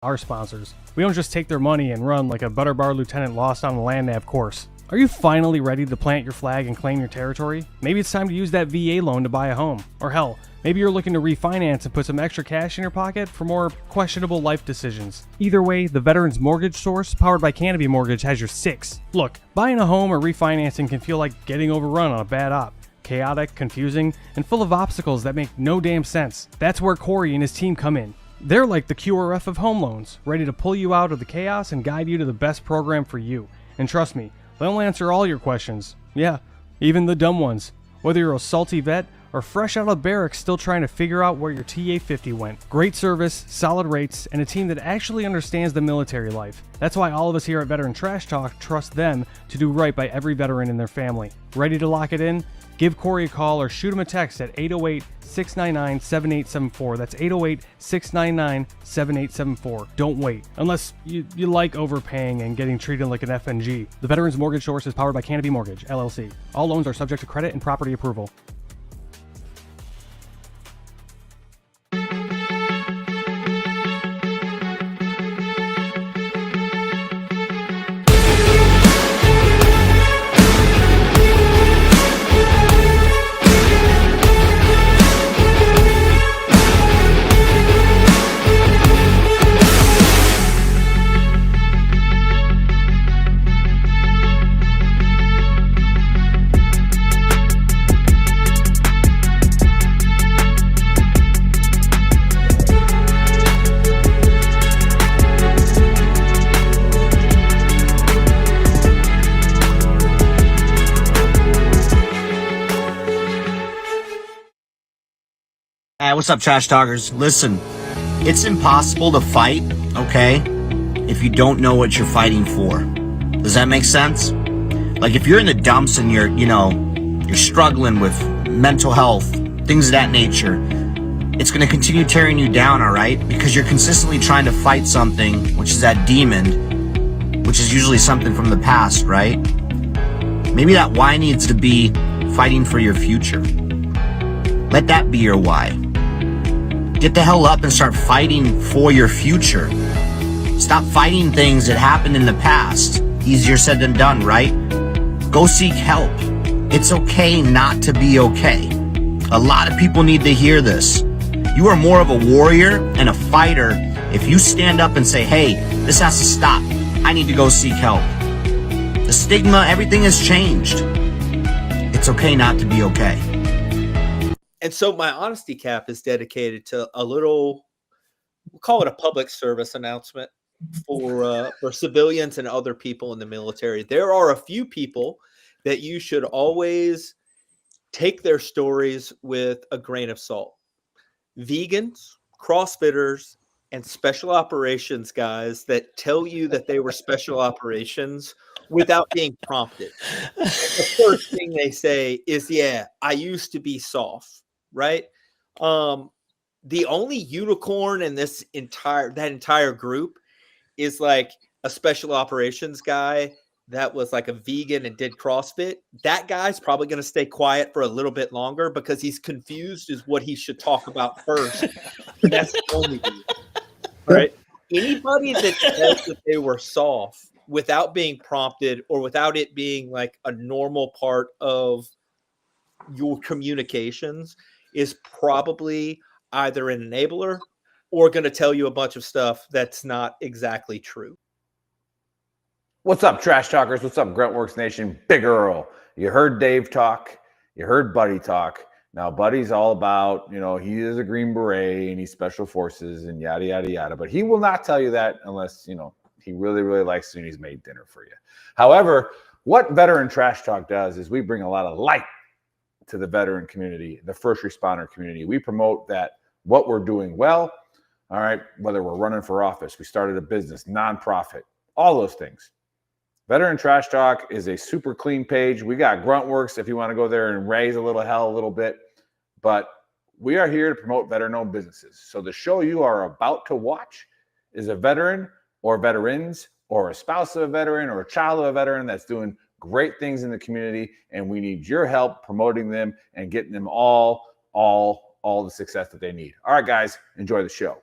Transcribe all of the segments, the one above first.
Our sponsors. We don't just take their money and run like a butter bar lieutenant lost on a land nav course. Are you finally ready to plant your flag and claim your territory? Maybe it's time to use that VA loan to buy a home. Or hell, maybe you're looking to refinance and put some extra cash in your pocket for more questionable life decisions. Either way, the Veterans Mortgage Source, powered by Canopy Mortgage, has your six. Look, buying a home or refinancing can feel like getting overrun on a bad op. Chaotic, confusing, and full of obstacles that make no damn sense. That's where Corey and his team come in. They're like the QRF of home loans, ready to pull you out of the chaos and guide you to the best program for you. And trust me, they'll answer all your questions. Yeah, even the dumb ones. Whether you're a salty vet or fresh out of barracks still trying to figure out where your TA-50 went. Great service, solid rates, and a team that actually understands the military life. That's why all of us here at Veteran Trash Talk trust them to do right by every veteran and their family. Ready to lock it in? Give Corey a call or shoot him a text at 808-699-7874. That's 808-699-7874. Don't wait. Unless you like overpaying and getting treated like an FNG. The Veterans Mortgage Source is powered by Canopy Mortgage, LLC. All loans are subject to credit and property approval. What's up, Trash Talkers? Listen, it's impossible to fight, okay, if you don't know what you're fighting for. Does that make sense? Like, if you're in the dumps and you're struggling with mental health, things of that nature, it's going to continue tearing you down, all right? Because you're consistently trying to fight something, which is that demon, which is usually something from the past, right? Maybe that why needs to be fighting for your future. Let that be your why. Get the hell up and start fighting for your future. Stop fighting things that happened in the past. Easier said than done, right? Go seek help. It's okay not to be okay. A lot of people need to hear this. You are more of a warrior and a fighter if you stand up and say, hey, this has to stop. I need to go seek help. The stigma, everything has changed. It's okay not to be okay. And so my honesty cap is dedicated to a little, we'll call it a public service announcement for civilians and other people in the military. There are a few people that you should always take their stories with a grain of salt. Vegans, CrossFitters, and special operations guys that tell you that they were special operations without being prompted. The first thing they say is, yeah, I used to be soft. Right. The only unicorn in that entire group is like a special operations guy that was like a vegan and did CrossFit. That guy's probably going to stay quiet for a little bit longer because he's confused as what he should talk about first. But that's the only reason. Right. Anybody that says that they were soft without being prompted or without it being like a normal part of your communications is probably either an enabler or going to tell you a bunch of stuff that's not exactly true. What's up, Trash Talkers? What's up, Gruntworks Nation? Big Earl. You heard Dave talk. You heard Buddy talk. Now, Buddy's all about, he is a Green Beret and he's Special Forces and yada, yada, yada. But he will not tell you that unless, he really, really likes you and he's made dinner for you. However, what Veteran Trash Talk does is we bring a lot of light to the veteran community, the first responder community. We promote that what we're doing well, all right, whether we're running for office, we started a business, nonprofit, all those things. Veteran Trash Talk is a super clean page. We got Gruntworks if you want to go there and raise a little hell a little bit, but we are here to promote veteran-owned businesses. So the show you are about to watch is a veteran or veterans or a spouse of a veteran or a child of a veteran that's doing great things in the community, and we need your help promoting them and getting them all the success that they need. All right, guys, enjoy the show.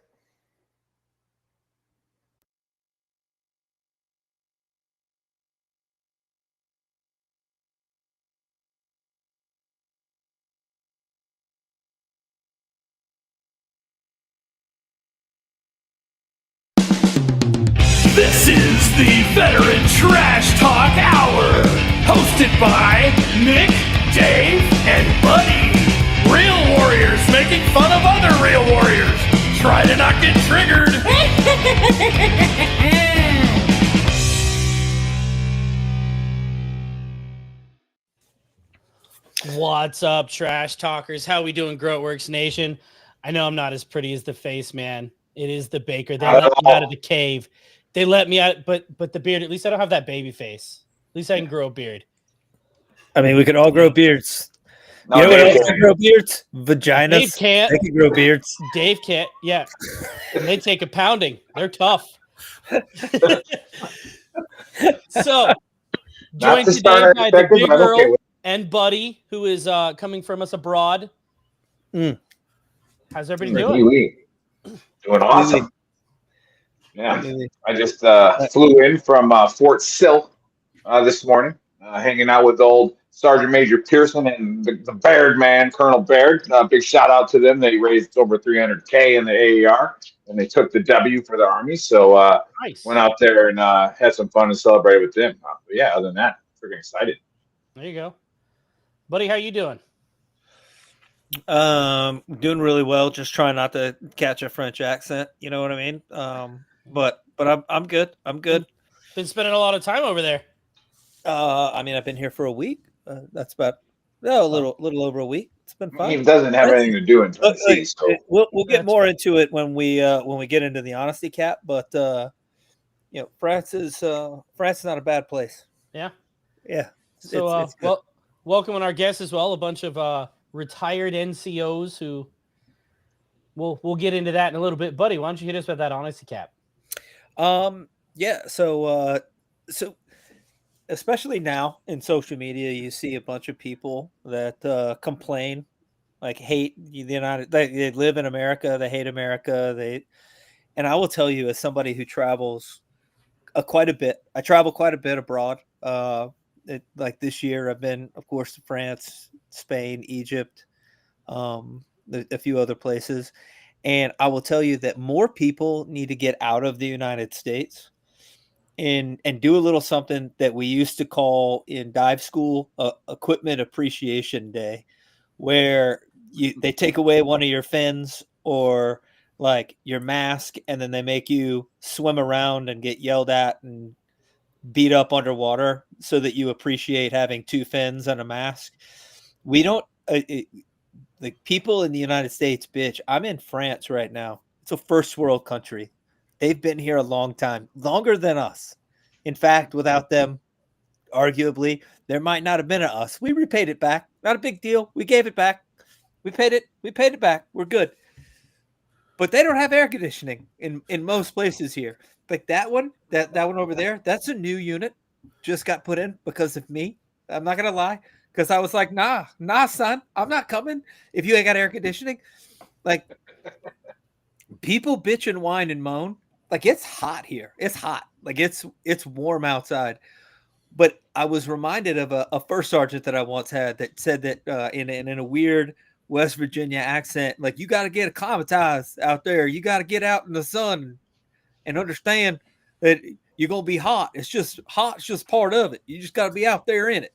This is the Veteran Trash Talk Hour, hosted by Nick, Dave, and Buddy. Real warriors making fun of other real warriors. Try to not get triggered. What's up, trash talkers? How we doing, Growtworks Nation? I know I'm not as pretty as the face, man. It is the baker. They let me out of the cave. They let me out, but the beard, at least I don't have that baby face. At least I can grow a beard. I mean, we could all grow beards. No, you know what Dave else can grow beards? Vaginas. Dave can't. They can grow beards. Dave can't. Yeah. And they take a pounding. They're tough. So, joined today by the big girl and Buddy, who is coming from us abroad. How's everybody doing? Doing awesome. Yeah, I just flew in from Fort Sill this morning, hanging out with old Sergeant Major Pearson and the Baird man, Colonel Baird. Big shout out to them. They raised over $300K in the AAR, and they took the W for the Army. So Nice. went out there and had some fun and celebrated with them. But yeah, other than that, freaking excited. There you go. Buddy, how you doing? Doing really well. Just trying not to catch a French accent. You know what I mean? But I'm good. I'm good. Been spending a lot of time over there. I mean, I've been here for a week. That's about a little over a week. It's been fun. It doesn't have anything to do in Tennessee. So We'll get more into it when we get into the honesty cap. But France is not a bad place. Yeah. Yeah. So it's good. welcoming our guests as well, a bunch of retired NCOs who we'll get into that in a little bit. Buddy, why don't you hit us with that honesty cap? Yeah, so especially now in social media, you see a bunch of people that complain, like hate the United. They live in America, they hate America. And I will tell you, as somebody who travels quite a bit, I travel quite a bit abroad. Like this year, I've been, of course, to France, Spain, Egypt, a few other places. And I will tell you that more people need to get out of the United States and do a little something that we used to call in dive school Equipment Appreciation Day, where they take away one of your fins or like your mask, and then they make you swim around and get yelled at and beat up underwater so that you appreciate having two fins and a mask. We don't like people in the United States, bitch. I'm in France right now. It's a first world country. They've been here a long time, longer than us. In fact, without them, arguably, there might not have been a us. We repaid it back. Not a big deal. We gave it back. We paid it back. We're good. But they don't have air conditioning in most places here. Like that one over there, that's a new unit. Just got put in because of me. I'm not gonna lie. Because I was like, nah, son, I'm not coming if you ain't got air conditioning. Like, people bitch and whine and moan. Like, it's hot here. It's hot. Like, it's warm outside. But I was reminded of a first sergeant that I once had that said that in a weird West Virginia accent, like, you got to get acclimatized out there. You got to get out in the sun and understand that you're going to be hot. It's just hot. It's just part of it. You just got to be out there in it.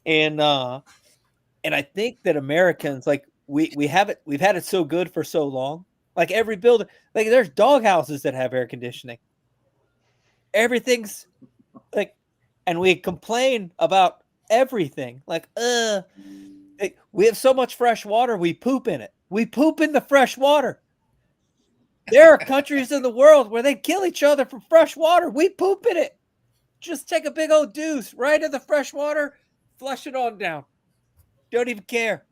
And I think that Americans, like we've had it so good for so long. Like every building, like there's dog houses that have air conditioning. Everything's like, and we complain about everything. Like, we have so much fresh water, we poop in it. We poop in the fresh water. There are countries in the world where they kill each other for fresh water. We poop in it. Just take a big old deuce right in the fresh water. Flush it on down. Don't even care.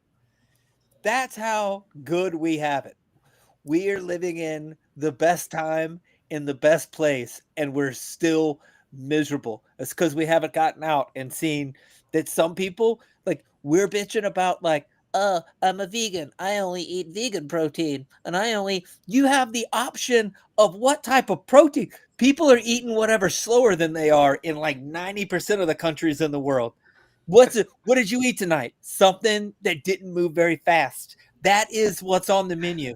That's how good we have it. We are living in the best time, in the best place, and we're still miserable. It's because we haven't gotten out and seen that some people, like, we're bitching about, like, I'm a vegan. I only eat vegan protein. And you have the option of what type of protein. People are eating whatever slower than they are in like 90% of the countries in the world. What did you eat tonight? Something that didn't move very fast. That is what's on the menu.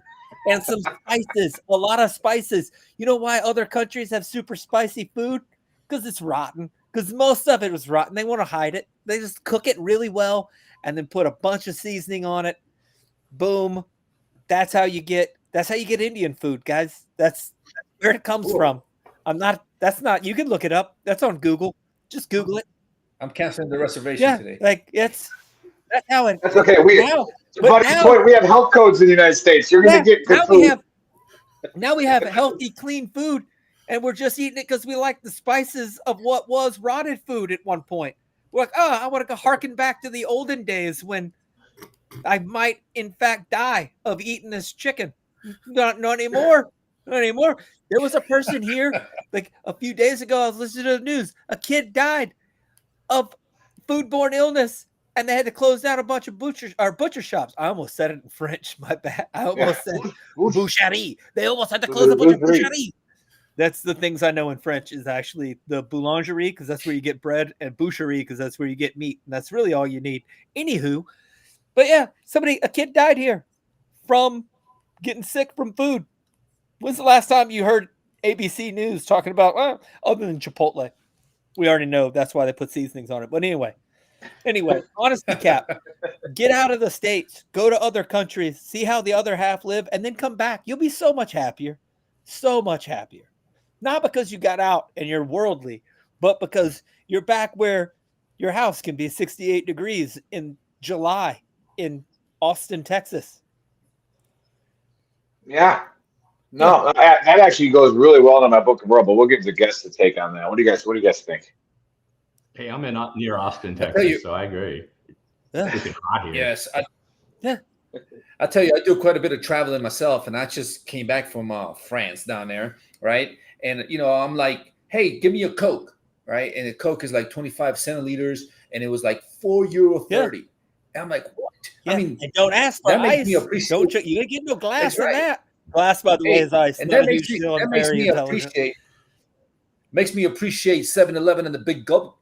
and some spices, a lot of spices. You know why other countries have super spicy food? Because it's rotten. Because most of it was rotten. They want to hide it. They just cook it really well and then put a bunch of seasoning on it. Boom. That's how you get Indian food, guys. That's where it comes from. You can look it up. That's on Google. Just Google it. I'm canceling the reservation Yeah, today. like that's how it. That's okay. But Buddy's now- point, we have health codes in the United States. You're going to get good food. Now we have healthy, clean food, and we're just eating it because we like the spices of what was rotted food at one point. We're like, oh, I want to go harken back to the olden days when I might, in fact, die of eating this chicken. Not anymore. Not anymore. There was a person here, like a few days ago, I was listening to the news. A kid died of foodborne illness, and they had to close down a bunch of butcher shops. I almost said it in French. My bad. I almost said boucherie. They almost had to close a bunch of boucherie. That's the things I know in French is actually the boulangerie, because that's where you get bread, and boucherie, because that's where you get meat. And that's really all you need. Anywho, but yeah, a kid died here from getting sick from food. When's the last time you heard ABC News talking about, other than Chipotle? We already know that's why they put seasonings on it. But anyway, honesty cap, get out of the States, go to other countries, see how the other half live, and then come back. You'll be so much happier. So much happier. Not because you got out and you're worldly, but because you're back where your house can be 68 degrees in July in Austin, Texas. Yeah. No, that actually goes really well in my book of world, but we'll give the guests a take on that. What do you guys think? Hey, I'm near Austin, Texas, so I agree. Yeah. It's hot here. Yes. I tell you, I do quite a bit of traveling myself, and I just came back from France down there, right? And, I'm like, hey, give me a Coke, right? And the Coke is like 25 centiliters, and it was like €4.30. Yeah. And I'm like, what? Yeah. I mean, and don't ask for that ice. makes me appreciate. You ain't get no glass That's in right. that. Glass, by the way, is ice. And that makes me appreciate 7-Eleven and the big gulp,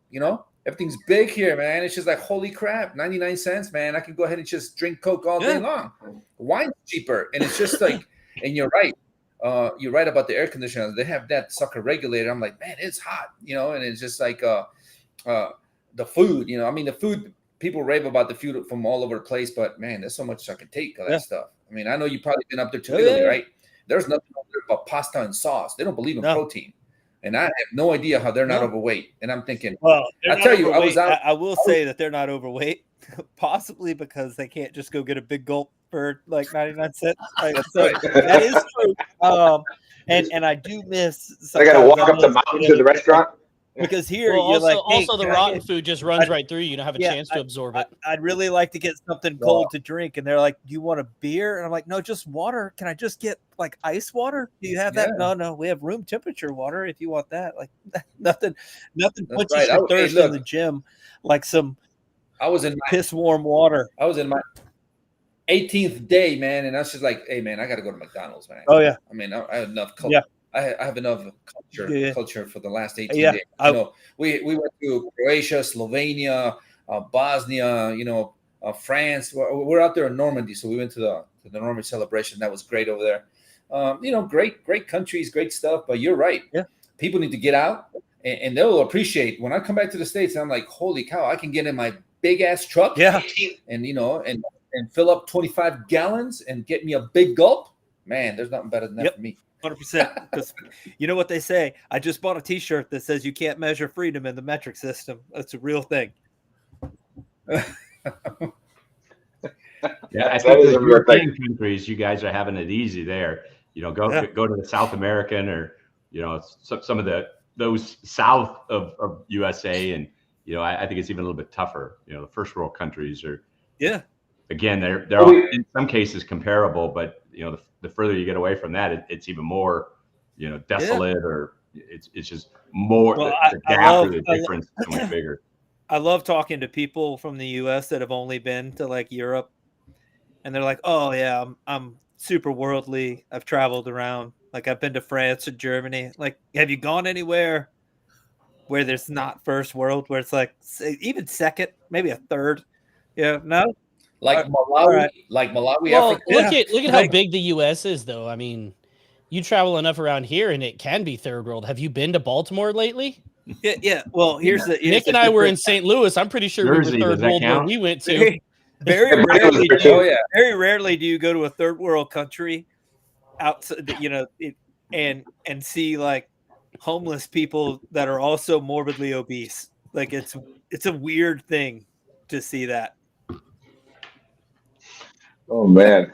Everything's big here, man. It's just like, holy crap, 99 cents, man. I can go ahead and just drink Coke all day long. Wine's cheaper. And it's just like, and you're right. You're right about the air conditioner. They have that sucker regulator. I'm like, man, it's hot, and it's just like the food, the food, people rave about the food from all over the place, but man, there's so much I can take of that stuff. I mean, I know you've probably been up there to Italy, right? There's nothing up there but pasta and sauce. They don't believe in protein. And I have no idea how they're not overweight. And I'm thinking, well, I tell you, I was out. I will say that they're not overweight, possibly because they can't just go get a big gulp for like 99 cents. So that is true. And I do miss. I got to walk up the mountain to the restaurant. Because here you're also, like, hey, the rotten food just runs right through you. You don't have a chance to absorb it. I'd really like to get something cold to drink, and they're like, "Do you want a beer?" And I'm like, "No, just water. Can I just get like ice water? Do you have that?" No, we have room temperature water if you want that. Like nothing quenches your thirst in the gym like some. I was in piss warm water. I was in my 18th day, man, and I was just like, "Hey, man, I got to go to McDonald's, man." Oh yeah. I mean, I have enough. I have enough culture for the last 18 days. We went to Croatia, Slovenia, Bosnia, France. We're out there in Normandy, so we went to the Normandy celebration. That was great over there. Great countries, great stuff. But you're right. Yeah, people need to get out, and they'll appreciate when I come back to the States. I'm like, holy cow! I can get in my big ass truck, and and fill up 25 gallons and get me a big gulp. Man, there's nothing better than that for me. 100%. Because you know what they say? I just bought a T-shirt that says you can't measure freedom in the metric system. That's a real thing. Yeah, I think the European countries, you guys are having it easy there. Go to the South American or some of those south of USA, and I think it's even a little bit tougher. The first world countries are again they're all, in some cases comparable, but the further you get away from that, it's even more desolate, or it's just more the gap or the difference is so much bigger. I love talking to people from the US that have only been to like Europe, and they're like, "Oh yeah, I'm super worldly. I've traveled around. Like I've been to France and Germany. Like, have you gone anywhere where there's not first world, where it's like even second, maybe a third?" Yeah, no. Like Malawi, like Malawi, Well, Africa. look at how big the U.S. is, though. I mean, you travel enough around here, and it can be third world. Have you been to Baltimore lately? Yeah. Well, Nick and I were in St. Louis. I'm pretty sure Jersey, we were does third that world where count? we went to. Very rarely, Oh yeah. very rarely do you go to a third world country outside, and see like homeless people that are also morbidly obese. Like it's a weird thing to see that. Oh man.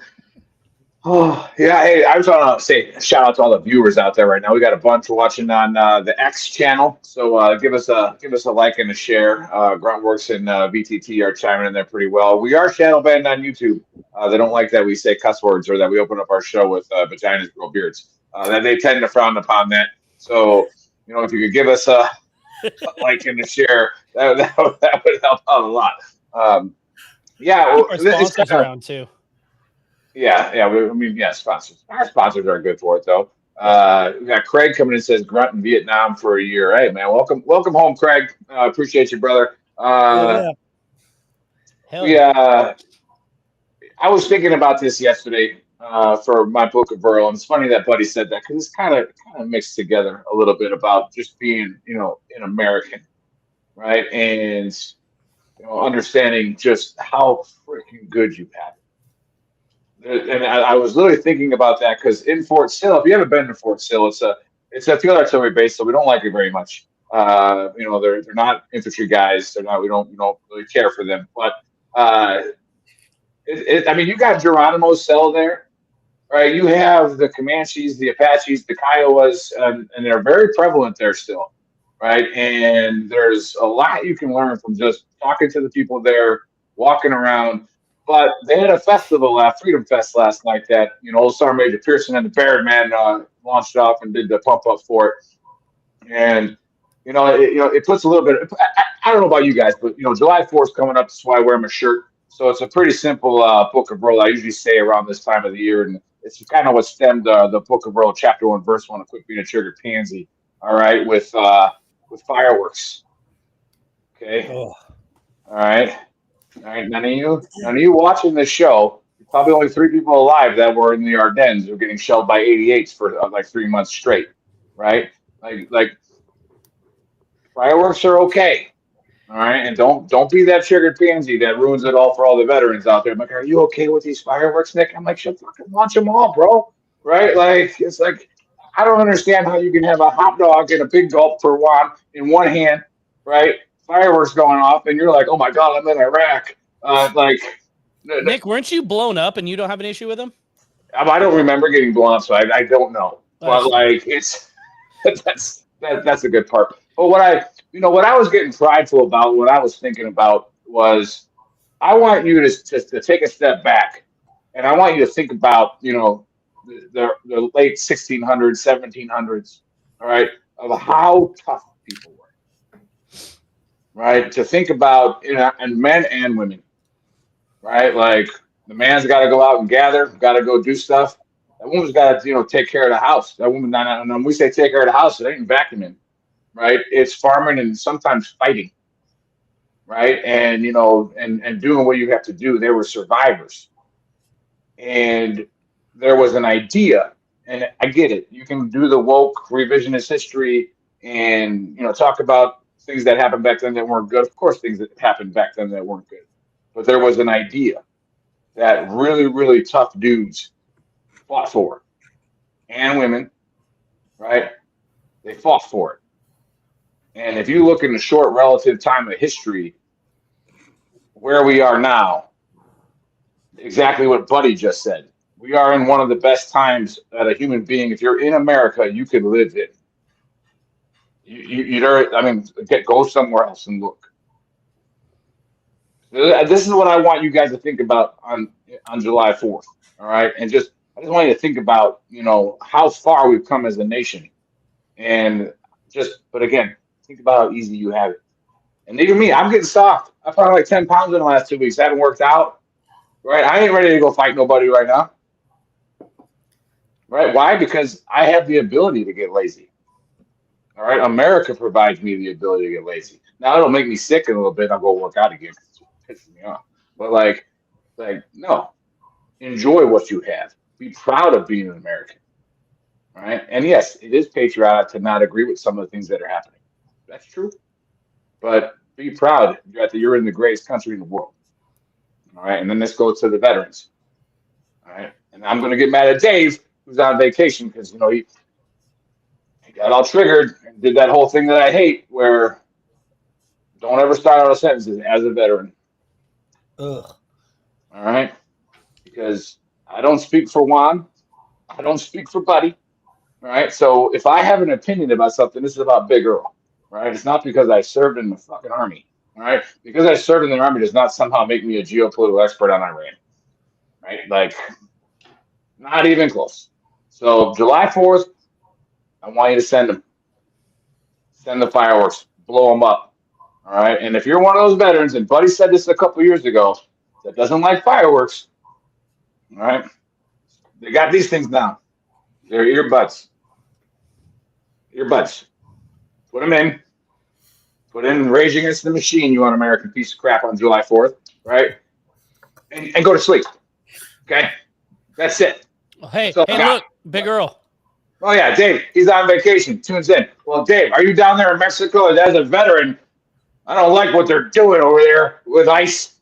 Oh yeah. Hey, I just want to say shout out to all the viewers out there right now. We got a bunch watching on the X channel, so give us a like and a share. Gruntworks and VTT are chiming in there pretty well. We are shadow banned on YouTube. They don't like that we say cuss words or that we open up our show with vaginas grow beards. That they tend to frown upon that. So if you could give us a like and a share, that would help out a lot. Yeah, Keep our sponsors around too. Yeah. Sponsors. Our sponsors are good for it, though. We got Craig coming in and says grunt in Vietnam for a year. Hey, man, welcome home, Craig. Appreciate you, brother. Hell yeah. I was thinking about this yesterday for my book of Earl, and it's funny that Buddy said that because it's kind of mixed together a little bit about just being, an American, right? And understanding just how freaking good you have it. And I was literally thinking about that because in Fort Sill, if you haven't been to Fort Sill, it's a field artillery base, so we don't like it very much. They're not infantry guys. We don't really care for them. But you got Geronimo's cell there, right? You have the Comanches, the Apaches, the Kiowas, and they're very prevalent there still, right? And there's a lot you can learn from just talking to the people there, walking around. But they had a festival, Freedom Fest last night that, Old Sergeant Major Pearson and the Baird Man launched off and did the pump up for it. And, it puts a little bit, I don't know about you guys, but, July 4th is coming up. That's why I wear my shirt. So it's a pretty simple book of Earl I usually say around this time of the year. And it's kind of what stemmed the book of Earl, chapter 1, verse 1, a quick being a trigger pansy. All right. With fireworks. Okay. Oh. All right. All right, none of you watching this show, probably only 3 people alive that were in the Ardennes who were getting shelled by 88s for like 3 months straight, right? Like fireworks are okay, all right, and don't be that triggered pansy that ruins it all for all the veterans out there. I'm like, are you okay with these fireworks, Nick? I'm like, shit, fucking launch them all, bro, right? Like it's like I don't understand how you can have a hot dog and a big gulp for one in one hand, right? Fireworks going off, and you're like, oh my god, I'm in Iraq. Nick, weren't you blown up and you don't have an issue with them? I don't remember getting blown up, so I don't know. But it's that's a good part. But what I was getting prideful about, what I was thinking about was, I want you to take a step back, and I want you to think about the late 1600s, 1700s, all right, of how tough people were. Right, to think about, and men and women, right? Like the man's got to go out and gather, got to go do stuff. That woman's got to, take care of the house. That woman, and when we say take care of the house, it ain't vacuuming, right? It's farming and sometimes fighting, right? And and doing what you have to do. They were survivors, and there was an idea, and I get it. You can do the woke revisionist history and talk about things that happened back then that weren't good. Of course, things that happened back then that weren't good. But there was an idea that really, really tough dudes fought for, and women, right? They fought for it. And if you look in the short relative time of history, where we are now, exactly what Buddy just said. We are in one of the best times that a human being, if you're in America, you could live in. Go somewhere else and look. This is what I want you guys to think about on July 4th. All right. And I just want you to think about, how far we've come as a nation. But again, think about how easy you have it. And even me, I'm getting soft. I put on like 10 pounds in the last 2 weeks. I haven't worked out. Right. I ain't ready to go fight nobody right now. Right. Why? Because I have the ability to get lazy. All right. America provides me the ability to get lazy. Now it'll make me sick in a little bit. I'll go work out again. It's pissing me off. But Like, no, enjoy what you have. Be proud of being an American. All right. And yes, it is patriotic to not agree with some of the things that are happening. That's true. But be proud that you're in the greatest country in the world. All right. And then let's go to the veterans. All right. And I'm going to get mad at Dave, who's on vacation, because, you know, he got all triggered and did that whole thing that I hate where don't ever start out a sentence as a veteran. Ugh. All right. Because I don't speak for Juan. I don't speak for Buddy. All right. So if I have an opinion about something, this is about Big Earl. Right. It's not because I served in the fucking army. All right. Because I served in the army does not somehow make me a geopolitical expert on Iran. Right. Like, not even close. So July 4th, I want you to send them. Send the fireworks. Blow them up. All right. And if you're one of those veterans, and Buddy said this a couple years ago, that doesn't like fireworks, all right, they got these things now. They're earbuds. Earbuds. Put them in. Put in Rage Against the Machine, you un-American piece of crap, on July 4th, right? And go to sleep. Okay? That's it. Well, hey, So, look, Big Earl. Oh, yeah, Dave, he's on vacation, tunes in. Well, Dave, are you down there in Mexico? As a veteran, I don't like what they're doing over there with ICE.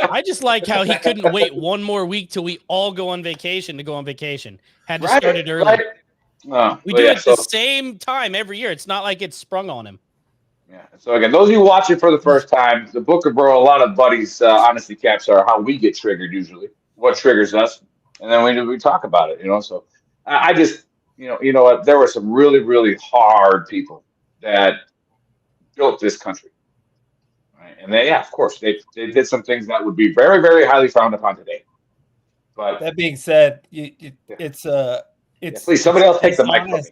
I just like how he couldn't wait one more week till we all go on vacation to go on vacation. Had to start it early. Right. We do it the same time every year. It's not like it's sprung on him. Yeah. So again, those of you watching for the first time, the Book of Burrow, a lot of Buddy's honesty caps are how we get triggered usually, what triggers us, and then we talk about it. You know, so I just you know what, there were some really, really hard people that built this country. And they, yeah, of course, they did some things that would be very, very highly frowned upon today. But that being said, it's please somebody else take the mic from me.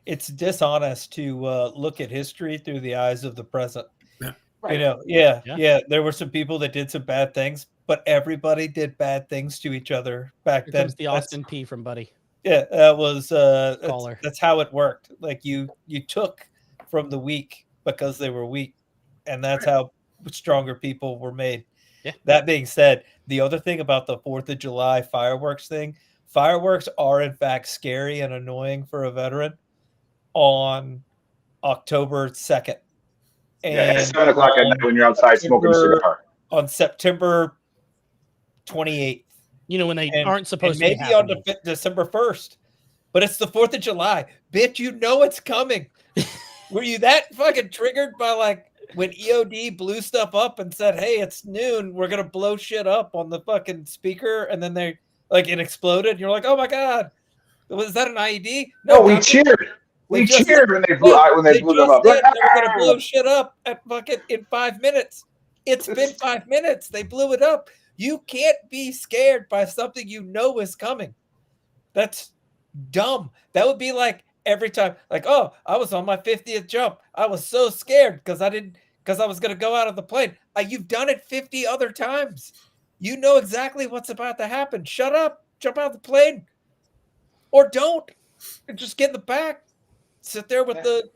It's dishonest to look at history through the eyes of the present. Yeah. Right. You know, there were some people that did some bad things, but everybody did bad things to each other back Here then. comes the Austin P from Buddy. Yeah, that was that's how it worked. Like you took from the weak because they were weak, and that's how stronger people were made. Yeah. That being said, the other thing about the 4th of July fireworks thing, fireworks are in fact scary and annoying for a veteran on October 2nd. And at 7 o'clock at night when you're outside smoking a cigar. On September 28th. You know, when they aren't supposed to maybe be happening. on December 1st. But it's the 4th of July. Bitch, you know it's coming. Were you that fucking triggered by like when EOD blew stuff up and said, hey, it's noon, we're going to blow shit up on the fucking speaker, and then they like it exploded. You're like, oh my God, was that an IED? No, we cheered. We cheered when they blew them up. They were going to blow shit up at fucking in 5 minutes. It's been 5 minutes. They blew it up. You can't be scared by something you know is coming. That's dumb. That would be like every time, like, oh, I was on my 50th jump. I was so scared because I was going to go out of the plane. You've done it 50 other times. You know exactly what's about to happen. Shut up. Jump out of the plane. Or don't. And just get in the back. Sit there with the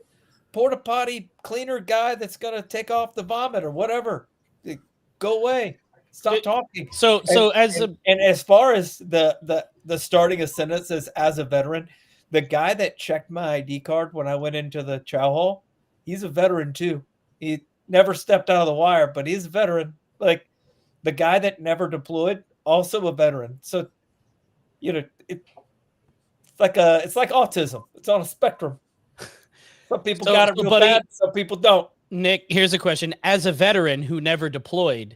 porta potty cleaner guy that's going to take off the vomit or whatever. Go away. Stop talking. So as far as the starting a sentence as a veteran, the guy that checked my ID card when I went into the chow hall, he's a veteran too. He never stepped out of the wire, but he's a veteran. Like the guy that never deployed, also a veteran. So, you know, it's like autism. It's on a spectrum. Some people got it real bad. Some people don't. Nick, here's a question. As a veteran who never deployed,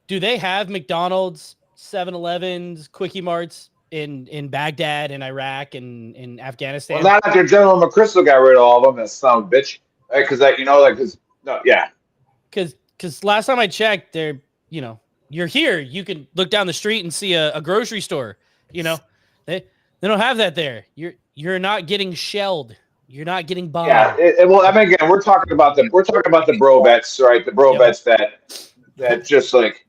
do they have McDonald's, 7-Elevens, Quickie Marts in Baghdad and Iraq and in Afghanistan? Well, not after General McChrystal got rid of all of them, that son of a bitch. Right? Because Because last time I checked, they're, you're here. You can look down the street and see a grocery store. They don't have that there. You're not getting shelled. You're not getting bombed. Yeah. Again, we're talking about the bro vets, right? The bro vets that just like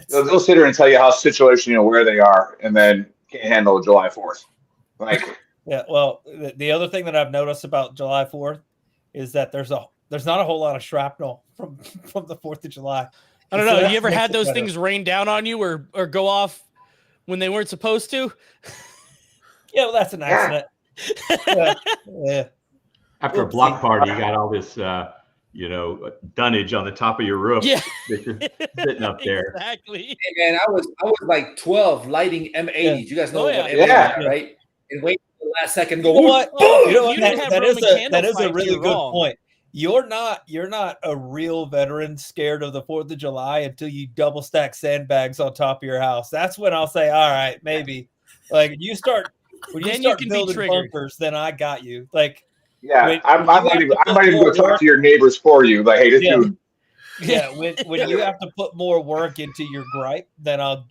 they'll sit here and tell you how situational where they are, and then can't handle July 4th. Like, yeah. Well, the other thing that I've noticed about July 4th is that there's not a whole lot of shrapnel from the 4th of July. I don't know. You ever had those things rain down on you or go off when they weren't supposed to? Yeah, well, that's an accident. Yeah. After a block party, you got all this, dunnage on the top of your roof. Yeah. Sitting up there. Exactly. Hey, man, I was like 12 lighting M80s. Yeah. You guys know Oh, what yeah. M80s are, right? And wait for the last second, go. You know what? Oh, You know what? you didn't have That Roman is a candle really fight, good you're wrong. point. You're not a real veteran scared of the 4th of July until you double stack sandbags on top of your house. That's when I'll say, all right, maybe. Like when you start Then you can be building triggered. bunkers, then I got you. Like Yeah, I might even go talk to your neighbors for you. Like, hey, this dude. Yeah, when you have to put more work into your gripe, then I'll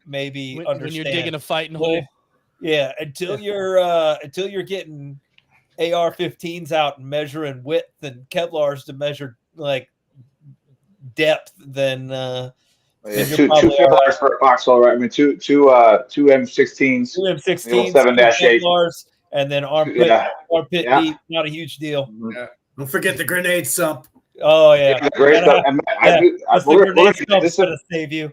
maybe understand. When you're digging a fighting hole. Yeah, until you're getting AR-15s out and measuring width and Kevlars to measure like depth, then two Kevlars for a foxhole, right? I mean, two M16s, 2M16s, 7-8 Kevlars, and then armpit deep. Not a huge deal. Yeah. Don't forget the grenade sump. Oh yeah, the great stuff. we're gonna save you.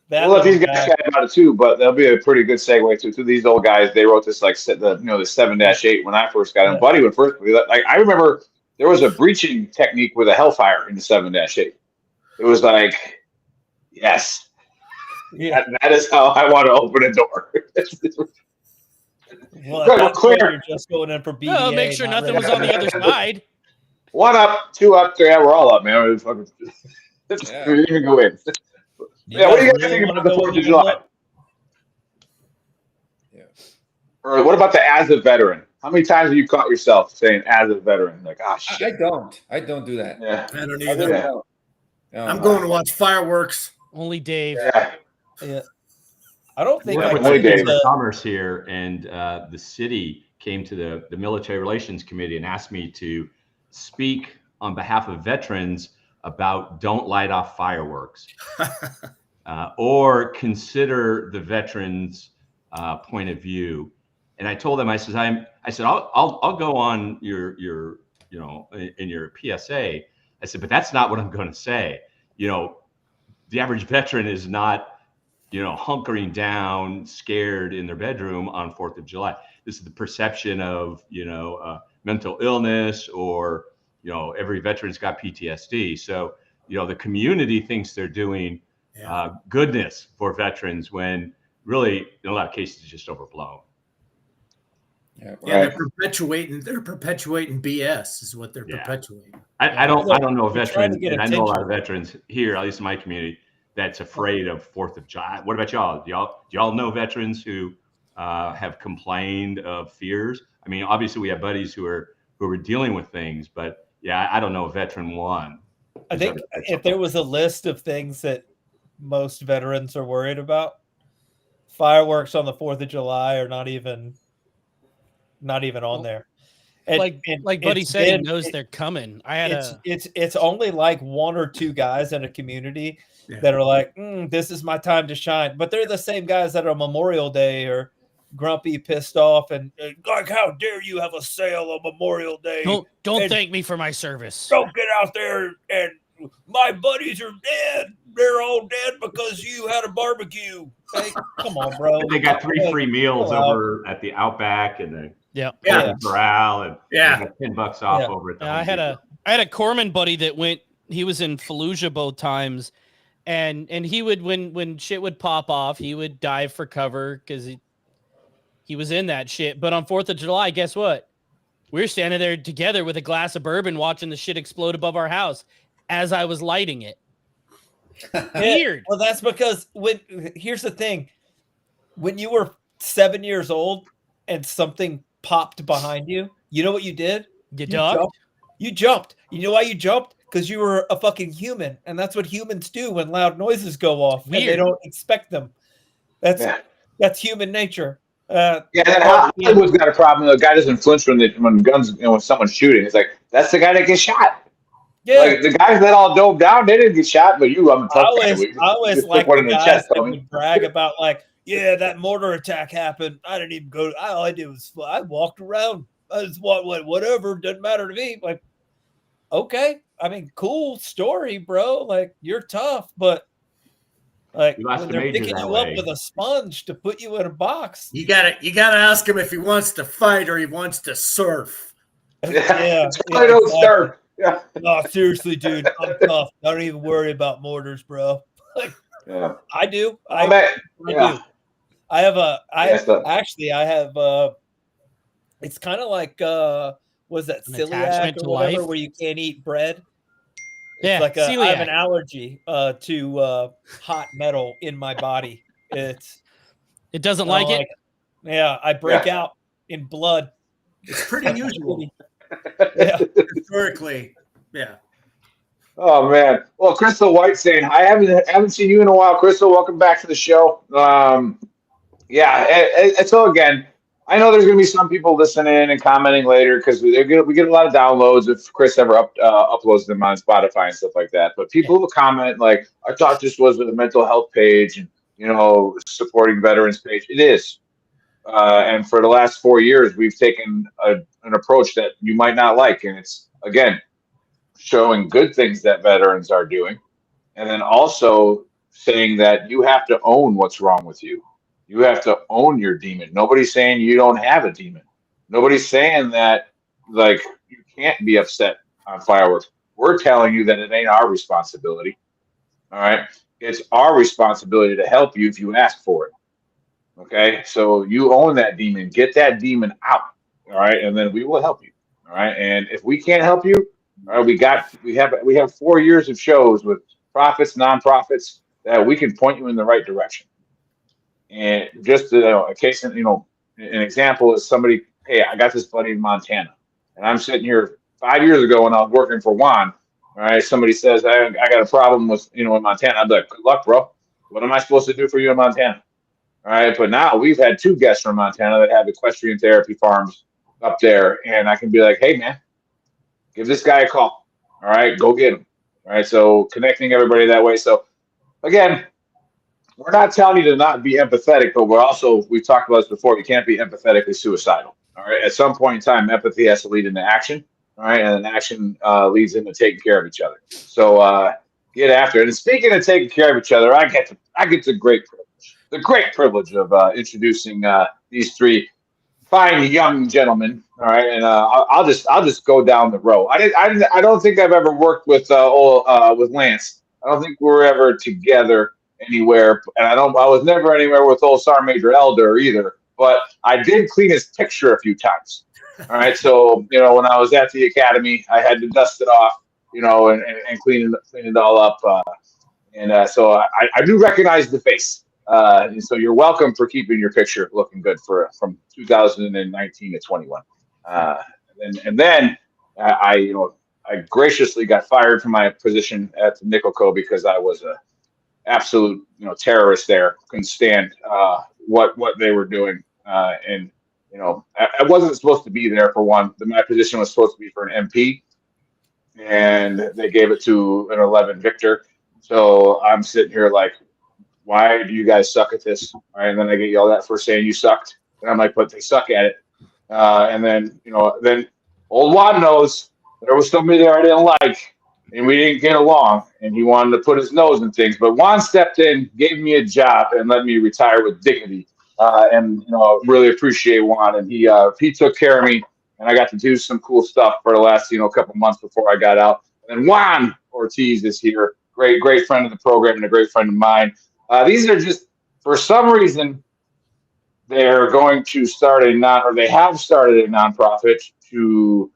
We'll let these guys chat about it too, but that'll be a pretty good segue to these old guys. They wrote this the 7-8 when I first got in. Buddy would first like I remember there was a breaching technique with a Hellfire in the 7-8. It was like, yes, that is how I want to open a door. Well, that's clear. You're just going in for BDA. Well, make sure nothing was on the other side. 1 up, 2 up, 3. Yeah, we're all up, man. We didn't even go in. What do you guys think about the 4th of July? Yeah. Or what about the as a veteran? How many times have you caught yourself saying as a veteran? Like, oh, shit. I don't do that. Yeah. I don't either. No, I'm going to watch fireworks. Only Dave. Yeah. I don't think I went to Commerce here, and the city came to the Military Relations Committee and asked me to speak on behalf of veterans about don't light off fireworks or consider the veterans' point of view. And I told them, I said, I'll go on your in your PSA. I said, but that's not what I'm going to say. The average veteran is not, hunkering down, scared in their bedroom on 4th of July. This is the perception of, mental illness or, every veteran's got PTSD. So, the community thinks they're doing goodness for veterans when really, in a lot of cases, it's just overblown. Yeah, they're perpetuating BS is what they're perpetuating. I don't know a veteran, and I know a lot of veterans here, at least in my community, that's afraid of 4th of July. What about y'all? Do y'all know veterans who have complained of fears? I mean, obviously we have buddies who are dealing with things, but yeah, I don't know a veteran one. I think if there was a list of things that most veterans are worried about, fireworks on the 4th of July are not even on there. And, like Buddy said, he knows they're coming. It's only like 1 or 2 guys in a community that are like, this is my time to shine. But they're the same guys that are Memorial Day or grumpy, pissed off, and like, how dare you have a sale on Memorial Day? Don't thank me for my service. Don't get out there and my buddies are dead. They're all dead because you had a barbecue. Hey, come on, bro. They got 3 free meals over at the Outback and the Corral, and got $10 off over at the I had a corpsman buddy that went. He was in Fallujah both times, and he would when shit would pop off, he would dive for cover because he was in that shit. But on 4th of July, guess what? We were standing there together with a glass of bourbon, watching the shit explode above our house as I was lighting it. Weird. Well, that's because here's the thing: when you were 7 years old and something popped behind you, you know what you did? You ducked. You jumped. You know why you jumped? Because you were a fucking human, and that's what humans do when loud noises go off. And they don't expect them. That's human nature. Hollywood's got a problem. The guy doesn't flinch when guns, when someone's shooting. It's like that's the guy that gets shot. Yeah, like the guys that all dove down, they didn't get shot, but I'm a tough guy. I always like the guys that would brag about like, yeah, that mortar attack happened. I didn't even go. All I did was I walked around. I just whatever, doesn't matter to me. Like, okay, I mean, cool story, bro. Like, you're tough, but like You lost when a they're major picking that you up way. with a sponge to put you in a box, You gotta ask him if he wants to fight or he wants to surf. yeah, I don't start. Yeah. No, seriously, dude, I'm tough. Don't even worry about mortars, bro. Like, Yeah. I do. Oh, man. I Yeah. do. I have a. Yes, Actually, I have. It's kind of like was that An celiac attachment or to whatever, life? where you can't eat bread. It's Yeah, like I have an celiac. allergy to hot metal in my body. It doesn't I don't like it. Yeah, I break Yeah. out in blood. It's pretty usual. Yeah. Historically. Yeah. Oh man. Well, Crystal White saying, I haven't seen you in a while, Crystal. Welcome back to the show. Yeah, and so again, I know there's going to be some people listening and commenting later because we get a lot of downloads if Chris ever uploads them on Spotify and stuff like that. But people will comment like, I thought this was a mental health page and supporting veterans page. It is. And for the last 4 years, we've taken an approach that you might not like. And it's, again, showing good things that veterans are doing. And then also saying that you have to own what's wrong with you. You have to own your demon. Nobody's saying you don't have a demon. Nobody's saying that, like, you can't be upset on fireworks. We're telling you that it ain't our responsibility. All right. It's our responsibility to help you if you ask for it. Okay, so you own that demon. Get that demon out. All right, and then we will help you. All right, and if we can't help you, all right, we have 4 years of shows with profits, nonprofits that we can point you in the right direction. And just a case, an example is somebody. Hey, I got this buddy in Montana, and I'm sitting here 5 years ago when I was working for Juan. All right, somebody says I got a problem with in Montana. I'm like, good luck, bro. What am I supposed to do for you in Montana? All right, but now we've had 2 guests from Montana that have equestrian therapy farms up there, and I can be like, hey, man, give this guy a call. All right, go get him. All right, so connecting everybody that way. So, again, we're not telling you to not be empathetic, but we've talked about this before, you can't be empathetically suicidal. All right, at some point in time, empathy has to lead into action. All right, and then action leads into taking care of each other. So get after it. And speaking of taking care of each other, I get the great privilege of introducing these 3 fine young gentlemen. All right, and I'll just go down the row. I don't think I've ever worked with Lance. I don't think we're ever together anywhere, and I was never anywhere with old Sergeant Major Elder either. But I did clean his picture a few times. All right, so when I was at the academy, I had to dust it off, and clean it all up. So I do recognize the face. And so you're welcome for keeping your picture looking good from 2019 to 21. And then I graciously got fired from my position at the Nickel Co. because I was a absolute terrorist there. Couldn't stand what they were doing. And I wasn't supposed to be there for one. My position was supposed to be for an MP, and they gave it to an 11 Victor. So I'm sitting here like, why do you guys suck at this? All right, and then I get yelled at for saying you sucked. And I'm like, but they suck at it. And then then old Juan knows there was somebody there I didn't like, and we didn't get along, and he wanted to put his nose in things. But Juan stepped in, gave me a job, and let me retire with dignity. And really appreciate Juan, and he took care of me, and I got to do some cool stuff for the last couple months before I got out. And then Juan Ortiz is here, great friend of the program and a great friend of mine. These are just, for some reason, they're going to start they have started a nonprofit to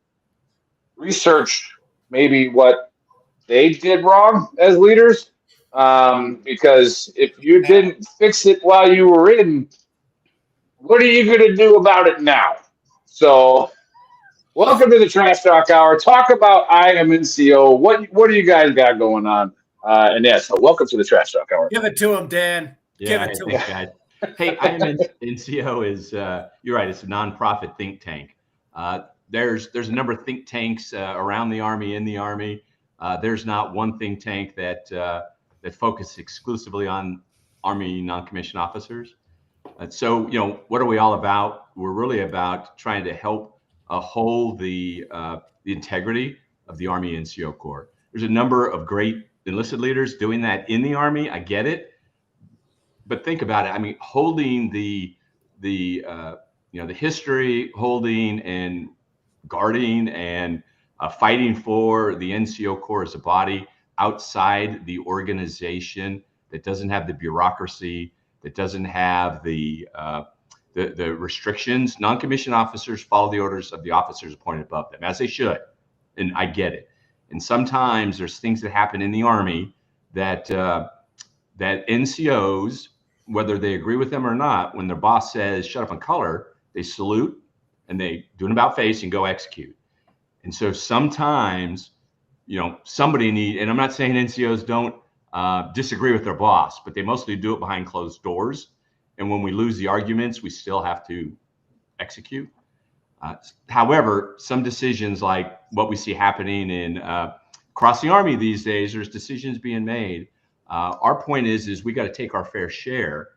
research maybe what they did wrong as leaders. Because if you didn't fix it while you were in, what are you going to do about it now? So, welcome to the Trash Talk Hour. Talk about IMNCO. What do you guys got going on? And yes, welcome to the Trash Talk Hour. Give it to him, Dan. Give it to him. Guys. Hey, IMNCO is you're right. It's a nonprofit think tank. There's a number of think tanks around the Army, in the Army. There's not one think tank that focuses exclusively on Army non-commissioned officers. So what are we all about? We're really about trying to help hold the integrity of the Army NCO Corps. There's a number of great enlisted leaders doing that in the Army. I get it, but think about it. I mean, holding the history, holding and guarding and fighting for the NCO Corps as a body outside the organization that doesn't have the bureaucracy, that doesn't have the restrictions. Non-commissioned officers follow the orders of the officers appointed above them, as they should, and I get it. And sometimes there's things that happen in the Army that that NCOs, whether they agree with them or not, when their boss says shut up and color, they salute and they do an about face and go execute. And so sometimes, somebody and I'm not saying NCOs don't disagree with their boss, but they mostly do it behind closed doors. And when we lose the arguments, we still have to execute. However, some decisions like what we see happening in across the Army these days, there's decisions being made. Our point is we got to take our fair share.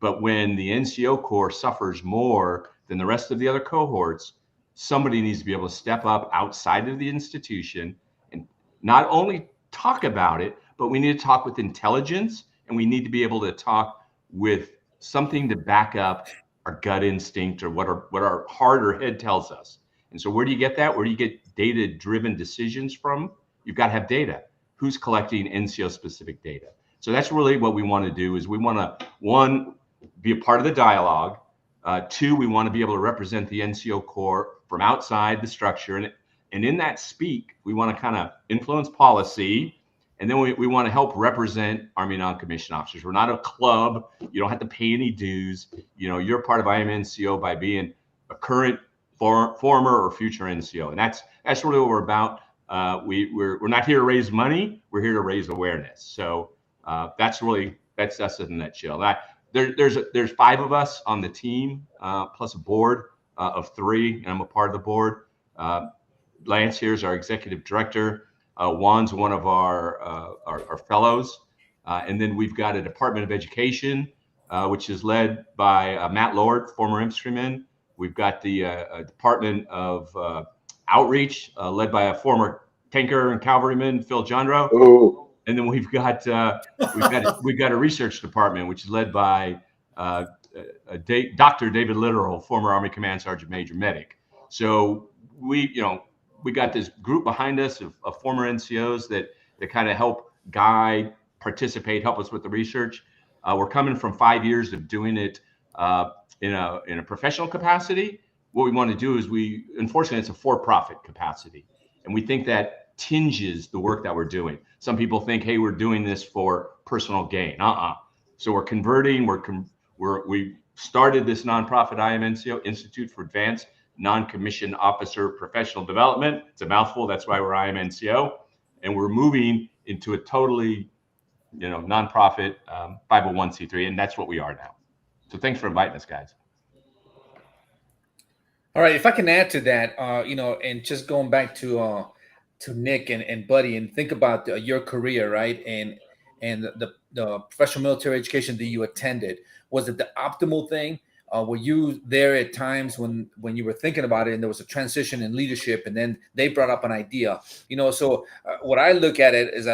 But when the NCO Corps suffers more than the rest of the other cohorts, somebody needs to be able to step up outside of the institution and not only talk about it, but we need to talk with intelligence, and we need to be able to talk with something to back up our gut instinct or what our heart or head tells us. And so where do you get that? Where do you get data-driven decisions from? You've got to have data. Who's collecting NCO-specific data? So that's really what we want to do is we want to, one, be a part of the dialogue. Two, we want to be able to represent the NCO Corps from outside the structure. And in that speak, we want to kind of influence policy. And then we want to help represent Army non-commissioned officers. We're not a club. You don't have to pay any dues. You're part of IMNCO by being a current, former, or future NCO. And that's really what we're about. We're not here to raise money. We're here to raise awareness. So that's us in a nutshell. There's 5 of us on the team, plus a board of 3, and I'm a part of the board. Lance here is our executive director. Juan's one of our fellows. And then we've got a Department of Education, which is led by Matt Lord, former infantryman. We've got the Department of Outreach, led by a former tanker and cavalryman, Phil Jandro. Ooh. And then we've got a research department, which is led by Dr. David Littoral, former Army Command Sergeant Major Medic. So we got this group behind us of former NCOs that kind of help guide, participate, help us with the research. We're coming from 5 years of doing it in a professional capacity. What we want to do is unfortunately, it's a for-profit capacity. And we think that tinges the work that we're doing. Some people think, hey, we're doing this for personal gain. So we're converting, we started this nonprofit IMNCO, Institute for Advanced Non-Commissioned Officer Professional Development. It's a mouthful, that's why we're IMNCO. And we're moving into a totally, nonprofit 501c3, and that's what we are now. So thanks for inviting us, guys. All right, if I can add to that, and just going back to Nick and Buddy, and think about your career, right? And the professional military education that you attended, was it the optimal thing? Were you there at times when you were thinking about it and there was a transition in leadership and then they brought up an idea? So what I look at it is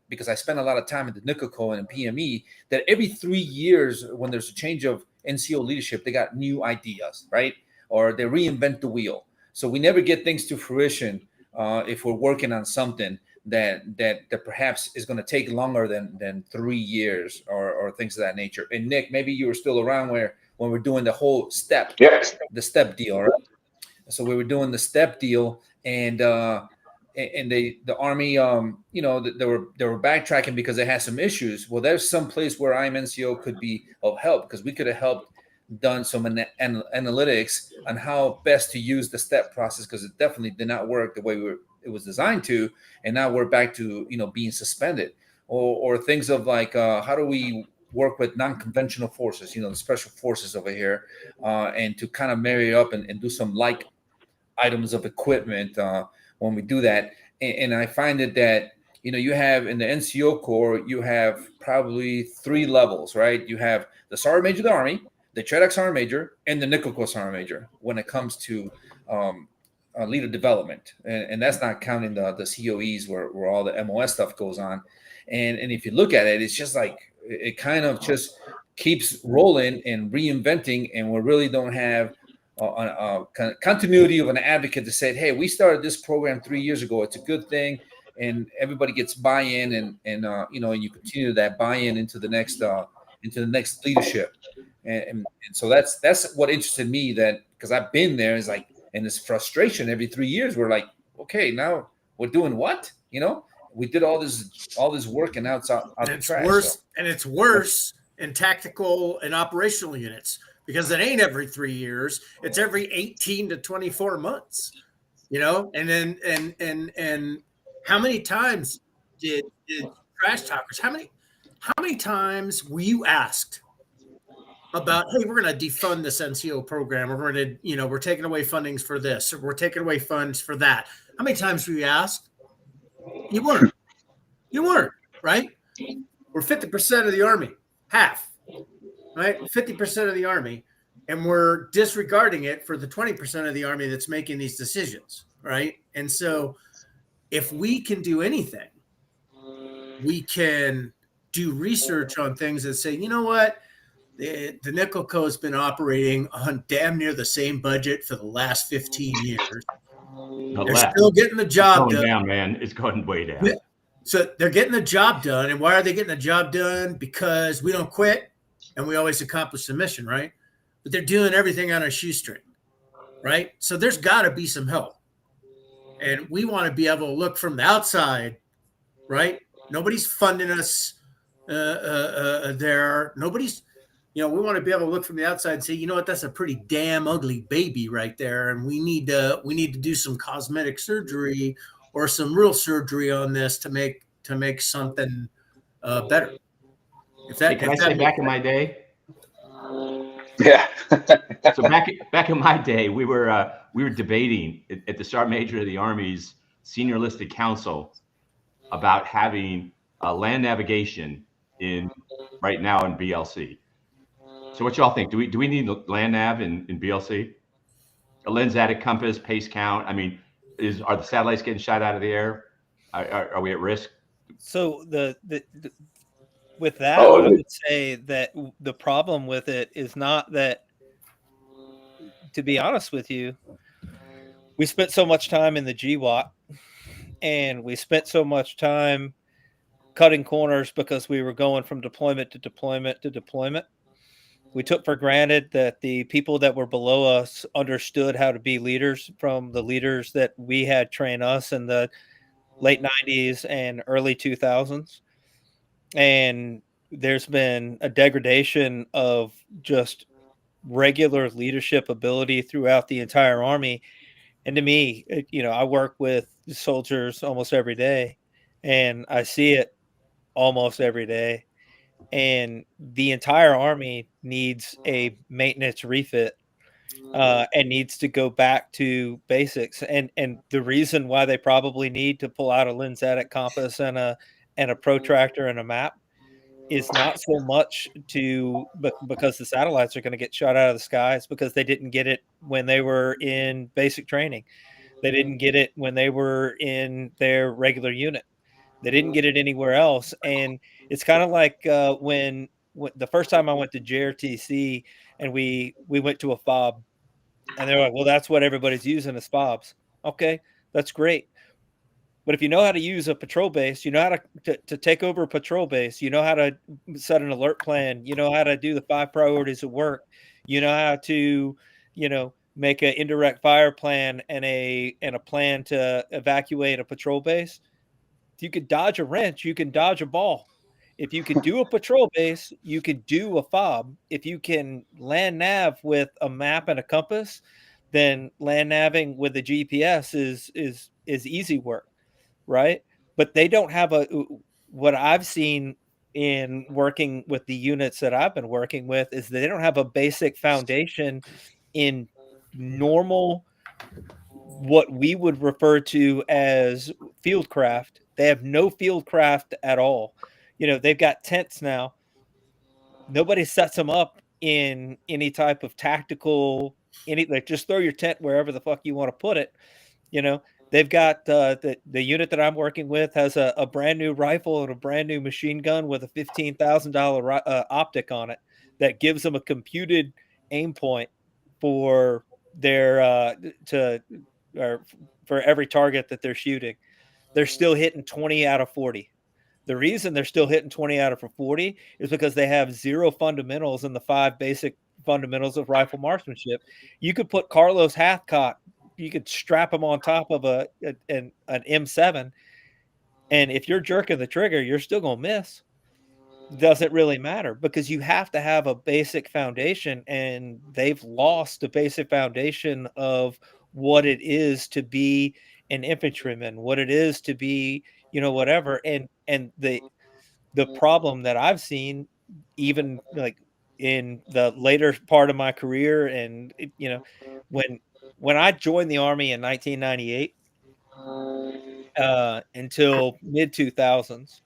because I spent a lot of time at the NCO and PME, that every 3 years when there's a change of NCO leadership, they got new ideas, right? Or they reinvent the wheel. So we never get things to fruition if we're working on something that perhaps is going to take longer than 3 years or things of that nature. And Nick, maybe you were still around when we're doing the whole the step deal, right? So we were doing the step deal, and the Army, they were backtracking because they had some issues. Well, there's some place where IMNCO could be of help, because we could have helped done some analytics on how best to use the step process, because it definitely did not work the way it was designed to, and now we're back to being suspended, or things of like how do we work with non-conventional forces, the special forces over here, and to kind of marry up and do some like items of equipment when we do that. And I find it that you have in the NCO Corps, you have probably 3 levels, right? You have the Sergeant Major of the Army, the TREDX Sergeant Major, and the NCO Corps Sergeant Major when it comes to leader development, and that's not counting the COEs where all the MOS stuff goes on. And if you look at it, it's just like it kind of just keeps rolling and reinventing, and we really don't have a continuity of an advocate that said, hey, we started this program 3 years ago, it's a good thing, and everybody gets buy-in, and and you continue that buy-in into the next leadership. And so that's what interested me, that because I've been there, is like, and this frustration every 3 years, we're like, okay, now we're doing what? We did all this work, and now it's out the trash. Worse, and it's worse in tactical and operational units, because it ain't every 3 years, it's every 18 to 24 months, and then and how many times did trash talkers, how many times were you asked about, hey, we're going to defund this NCO program, we're going to, we're taking away fundings for this, or we're taking away funds for that? How many times were you asked? You weren't, right? We're 50% of the Army, half, right? 50% of the Army, and we're disregarding it for the 20% of the Army that's making these decisions, right? And so if we can do anything, we can do research on things that say, you know what? The Nickel Co. has been operating on damn near the same budget for the last 15 years. They're still getting the job done. Down, man. It's going way down. Yeah. So they're getting the job done. And why are they getting the job done? Because we don't quit and we always accomplish the mission, right? But they're doing everything on a shoestring, right? So there's got to be some help. And we want to be able to look from the outside, right? Nobody's funding us there. Nobody's, we want to be able to look from the outside and say, you know what, that's a pretty damn ugly baby right there, and we need to do some cosmetic surgery or some real surgery on this to make something better. Can I say back in my day? Yeah. So back in my day, we were debating at the Sergeant Major of the Army's Senior Enlisted Council about having land navigation right now in BLC. So what y'all think? Do we need land nav in BLC? A lens added compass, pace count. I mean, are the satellites getting shot out of the air? Are we at risk? So with that, I would say that the problem with it is not that. To be honest with you, we spent so much time in the GWAT, and we spent so much time cutting corners because we were going from deployment to deployment to deployment. We took for granted that the people that were below us understood how to be leaders from the leaders that we had train us in the late 90s and early 2000s. And there's been a degradation of just regular leadership ability throughout the entire Army. And to me, I work with soldiers almost every day, and I see it almost every day. And the entire Army needs a maintenance refit and needs to go back to basics. And the reason why they probably need to pull out a lens-added compass and a protractor and a map is not so much because the satellites are going to get shot out of the sky. It's because they didn't get it when they were in basic training. They didn't get it when they were in their regular unit. They didn't get it anywhere else. And it's kind of like when the first time I went to JRTC and we went to a fob, and they're like, well, that's what everybody's using is fobs. Okay, that's great. But if you know how to use a patrol base, you know how to take over a patrol base, you know how to set an alert plan, you know how to do the 5 priorities of work, you know how to, make an indirect fire plan and a plan to evacuate a patrol base. If you could dodge a wrench, you can dodge a ball. If you can do a patrol base, you can do a fob. If you can land nav with a map and a compass, then land naving with a GPS is easy work, right? But they don't have what I've seen in working with the units that I've been working with is they don't have a basic foundation in normal, what we would refer to as field craft. They have no field craft at all. They've got tents now. Nobody sets them up in any type of tactical, like just throw your tent wherever the fuck you want to put it. You know, they've got the unit that I'm working with has a brand new rifle and a brand new machine gun with a $15,000 optic on it that gives them a computed aim point for their or for every target that they're shooting. They're still hitting 20 out of 40. The reason they're still hitting 20 out of 40 is because they have zero fundamentals in the 5 basic fundamentals of rifle marksmanship. You could put Carlos Hathcock, you could strap him on top of an M7, and if you're jerking the trigger, you're still going to miss. Doesn't really matter because you have to have a basic foundation, and they've lost the basic foundation of what it is to be an infantryman, what it is to be, whatever. And the problem that I've seen, even like in the later part of my career, and when I joined the Army in 1998 until mid 2000s,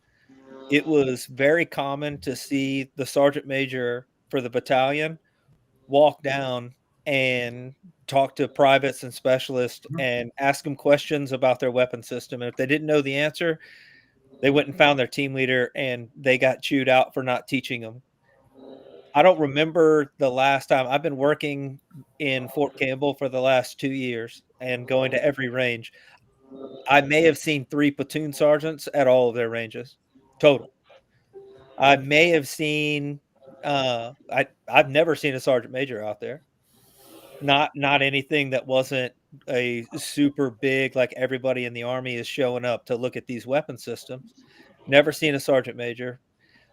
it was very common to see the sergeant major for the battalion walk down and talk to privates and specialists and ask them questions about their weapon system. And if they didn't know the answer, they went and found their team leader and they got chewed out for not teaching them. I don't remember the last time. I've been working in Fort Campbell for the last 2 years and going to every range. I may have seen 3 platoon sergeants at all of their ranges total. I may have seen I've never seen a sergeant major out there. Not anything that wasn't a super big, like everybody in the Army is showing up to look at these weapon systems. Never seen a sergeant major.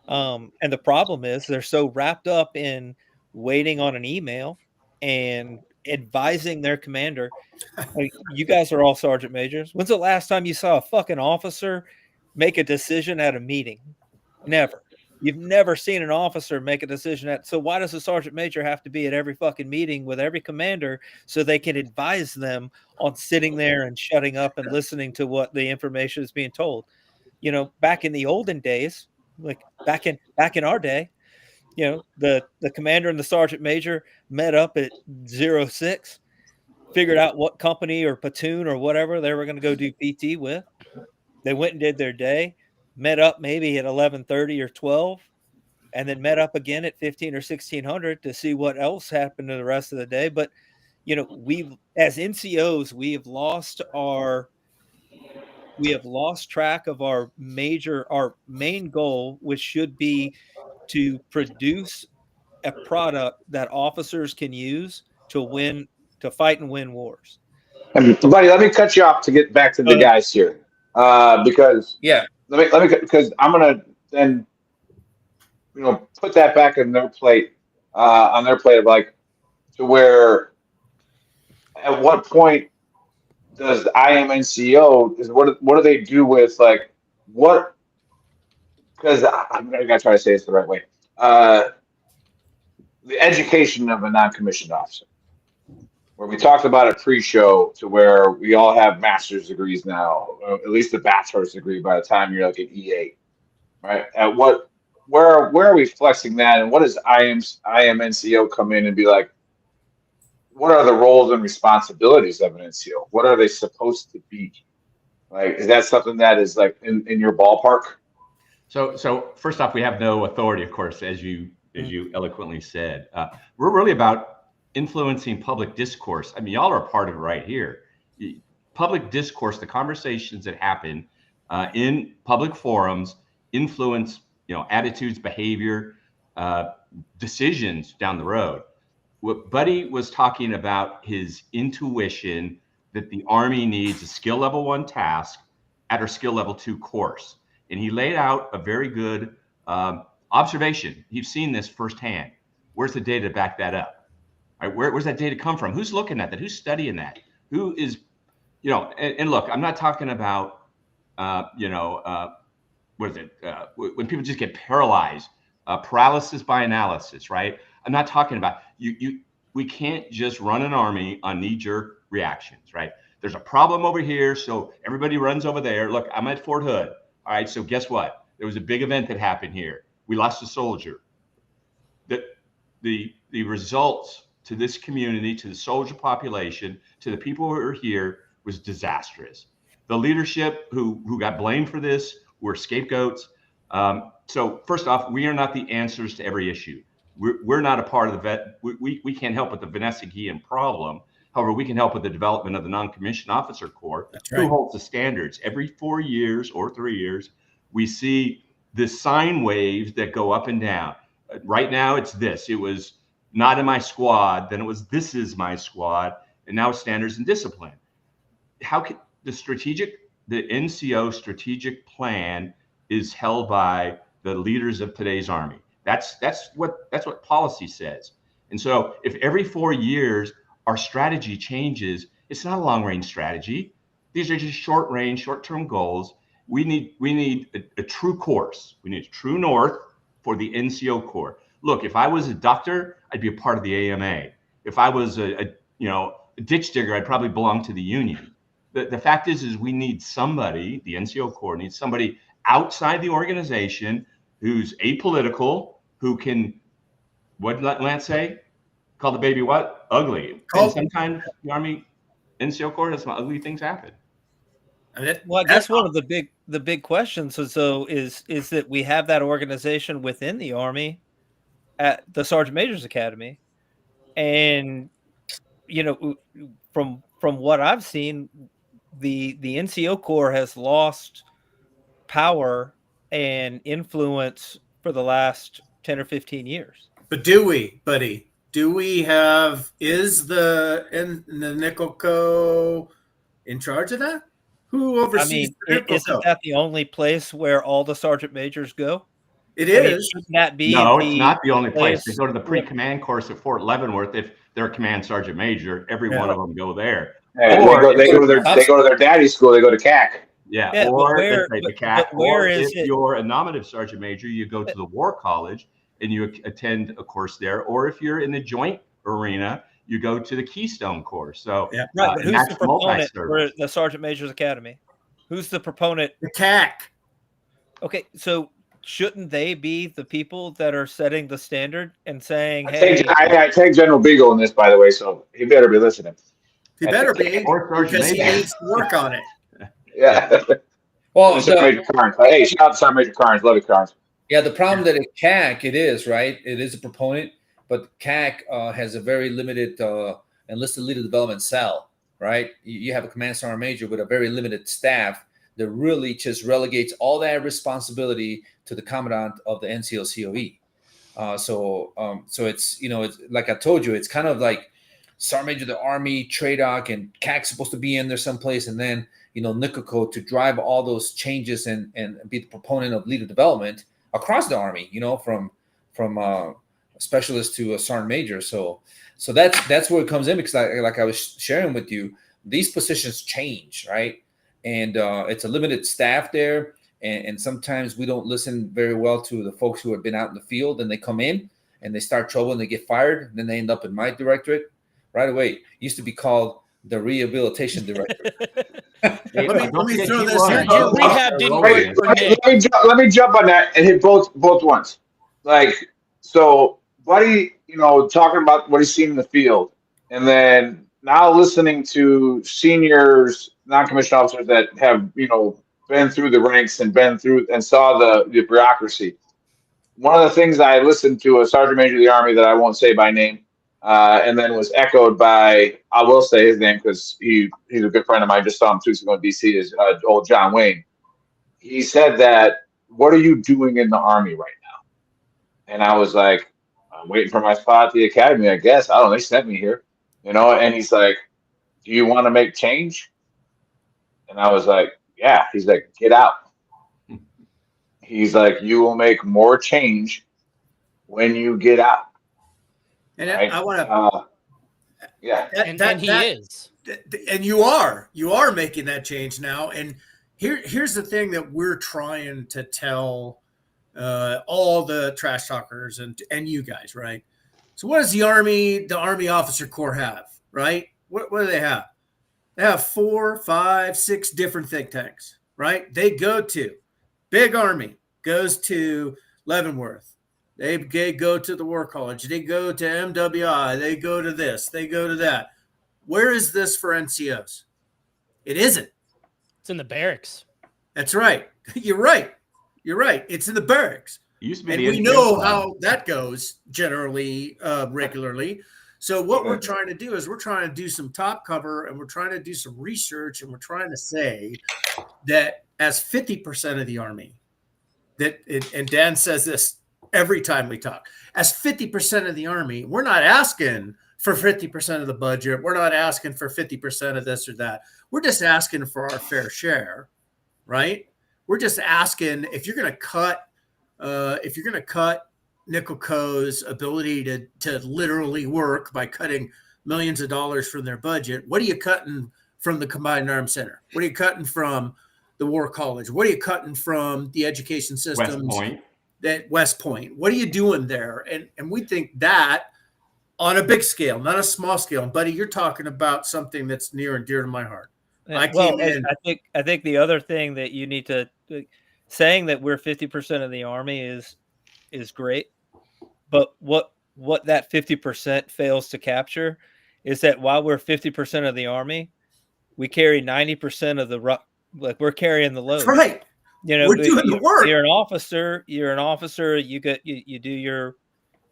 And the problem is they're so wrapped up in waiting on an email and advising their commander. Like, you guys are all sergeant majors. When's the last time you saw a fucking officer make a decision at a meeting? Never. You've never seen an officer make a decision so why does a sergeant major have to be at every fucking meeting with every commander so they can advise them on sitting there and shutting up and listening to what the information is being told? Back in the olden days, like back in our day, the commander and the sergeant major met up at 06, figured out what company or platoon or whatever they were going to go do PT with. They went and did their day, met up maybe at 11:30 or 12, and then met up again at 15 or 1600 to see what else happened to the rest of the day. But we as NCOs, we have lost track of our main goal, which should be to produce a product that officers can use to fight and win wars. And buddy, let me cut you off to get back to the guys here, because let me because I'm gonna then put that back in their plate, on their plate of like to where at what point does IMNCO what do they do with like what? Because I'm gonna try to say this the right way. The education of a non-commissioned officer, where we talked about it pre-show, to where we all have master's degrees now, or at least a bachelor's degree by the time you're like an E8, right? Where are we flexing that, and what does IMNCO come in and be like? What are the roles and responsibilities of an NCO? What are they supposed to be? Like, is that something that is like in your ballpark? So first off, we have no authority, of course, as you eloquently said. We're really about influencing public discourse. I mean, y'all are a part of it right here. Public discourse, the conversations that happen in public forums influence, attitudes, behavior, decisions down the road. What Buddy was talking about, his intuition that the Army needs a skill level 1 task at our skill level 2 course. And he laid out a very good observation. You've seen this firsthand. Where's the data to back that up? Right, where's that data come from? Who's looking at that? Who's studying that? Who is, and look, I'm not talking about, what is it? When people just get paralyzed, paralysis by analysis, right? I'm not talking about we can't just run an Army on knee-jerk reactions, right? There's a problem over here, so everybody runs over there. Look, I'm at Fort Hood. All right, so guess what? There was a big event that happened here. We lost a soldier. The results to this community, to the soldier population, to the people who are here was disastrous. The leadership who got blamed for this were scapegoats. So first off, we are not the answers to every issue. We're not a part of the vet. We can't help with the Vanessagian problem. However, we can help with the development of the non-commissioned officer corps, who holds the standards. Every 4 years or 3 years, we see the sine waves that go up and down. Right now, it's this. It was not in my squad. Then it was this is my squad. And now it's standards and discipline. How can the NCO strategic plan is held by the leaders of today's Army. That's what policy says. And so if every 4 years our strategy changes, it's not a long range strategy. These are just short range, short term goals. We need a true course. We need a true north for the NCO Corps. Look, if I was a doctor, I'd be a part of the AMA. If I was a ditch digger, I'd probably belong to the union. The fact is we need somebody, the NCO Corps needs somebody outside the organization who's apolitical, who can, what did Lance say? Call the baby what? Ugly. And sometimes the Army NCO Corps has some ugly things happen. Well, I guess one of the big questions is that we have that organization within the Army at the Sergeant Major's Academy, and from what I've seen, the NCO Corps has lost power and influence for the last 10 or 15 years. But do we, buddy? Do we have? Is the Nickel Co. in charge of that? Who oversees? Isn't that the only place where all the sergeant majors go? It is. Shouldn't that be? No, it's not the only place. They go to the pre-command course at Fort Leavenworth. If they're a command sergeant major, every one of them go there. Hey, they go to their daddy's school. They go to CAC. Yeah, or the CAC. Or if you're a nominative sergeant major, you go to the War College and you attend a course there. Or if you're in the joint arena, you go to the Keystone course. So, but who's the proponent for the Sergeant Major's Academy? Who's the proponent? The CAC. Okay, so shouldn't they be the people that are setting the standard and saying, "Hey"? I take General Beagle in this, by the way, so he better be listening. He better be, because he needs to work on it. Yeah. Well, Major Carnes. Hey, shout out to Sergeant Major Carnes. Love you, Carnes. Yeah, the problem that at CAC, it is, right? It is a proponent, but CAC has a very limited enlisted leader development cell, right? You have a command sergeant major with a very limited staff that really just relegates all that responsibility to the commandant of the NCO COE. So it's, it's like I told you, it's kind of like sergeant major of the Army, TRADOC, and CAC's supposed to be in there someplace, and then NICOCO to drive all those changes and be the proponent of leader development across the Army, from a specialist to a sergeant major. So that's where it comes in, because like I was sharing with you, these positions change, right? And it's a limited staff there. And sometimes we don't listen very well to the folks who have been out in the field, and they come in and they start trouble and they get fired. And then they end up in my directorate right away. It used to be called the rehabilitation directorate. Let me throw this in. Let me jump on that and hit both ones. So Buddy, talking about what he's seen in the field, and then now listening to seniors, non-commissioned officers that have, been through the ranks and been through and saw the bureaucracy. One of the things I listened to a sergeant major of the Army that I won't say by name, and then was echoed by, I will say his name because he's a good friend of mine. Just saw him 2 weeks ago in DC. Is old John Wayne. He said that, "What are you doing in the Army right now?" And I was like, "I'm waiting for my spot at the academy, I guess. I don't know. They sent me here, And he's like, "Do you want to make change?" And I was like, "Yeah." He's like, "Get out." He's like, "You will make more change when you get out." And right? I want to, yeah, and he is, and you are making that change now. And here's the thing that we're trying to tell all the trash talkers and you guys, right? So what does the Army Officer Corps have, right? What do they have? They have 4, 5, 6 different think tanks, right? They go to Big Army, goes to Leavenworth. They go to the War College. They go to MWI. They go to this. They go to that. Where is this for NCOs? It isn't. It's in the barracks. That's right. You're right. You're right. It's in the barracks. It used to be And the we NCO know squad. how that goes generally, regularly. So what we're trying to do is we're trying to do some top cover, and we're trying to do some research, and we're trying to say that as 50% of the Army, and Dan says this every time we talk, as 50% of the Army, we're not asking for 50% of the budget. We're not asking for 50% of this or that. We're just asking for our fair share, right? We're just asking if you're going to cut Nickel Co.'s ability to literally work by cutting millions of dollars from their budget, what are you cutting from the Combined Arms Center? What are you cutting from the War College? What are you cutting from the education systems West Point? What are you doing there? And we think that on a big scale, not a small scale. And buddy, you're talking about something that's near and dear to my heart. I think the other thing that you need to saying that we're 50% of the Army is great, but what that 50% fails to capture is that while we're 50% of the Army, we carry 90% of the like we're carrying the load. That's right. You know, we're doing the work. You're an officer. You do your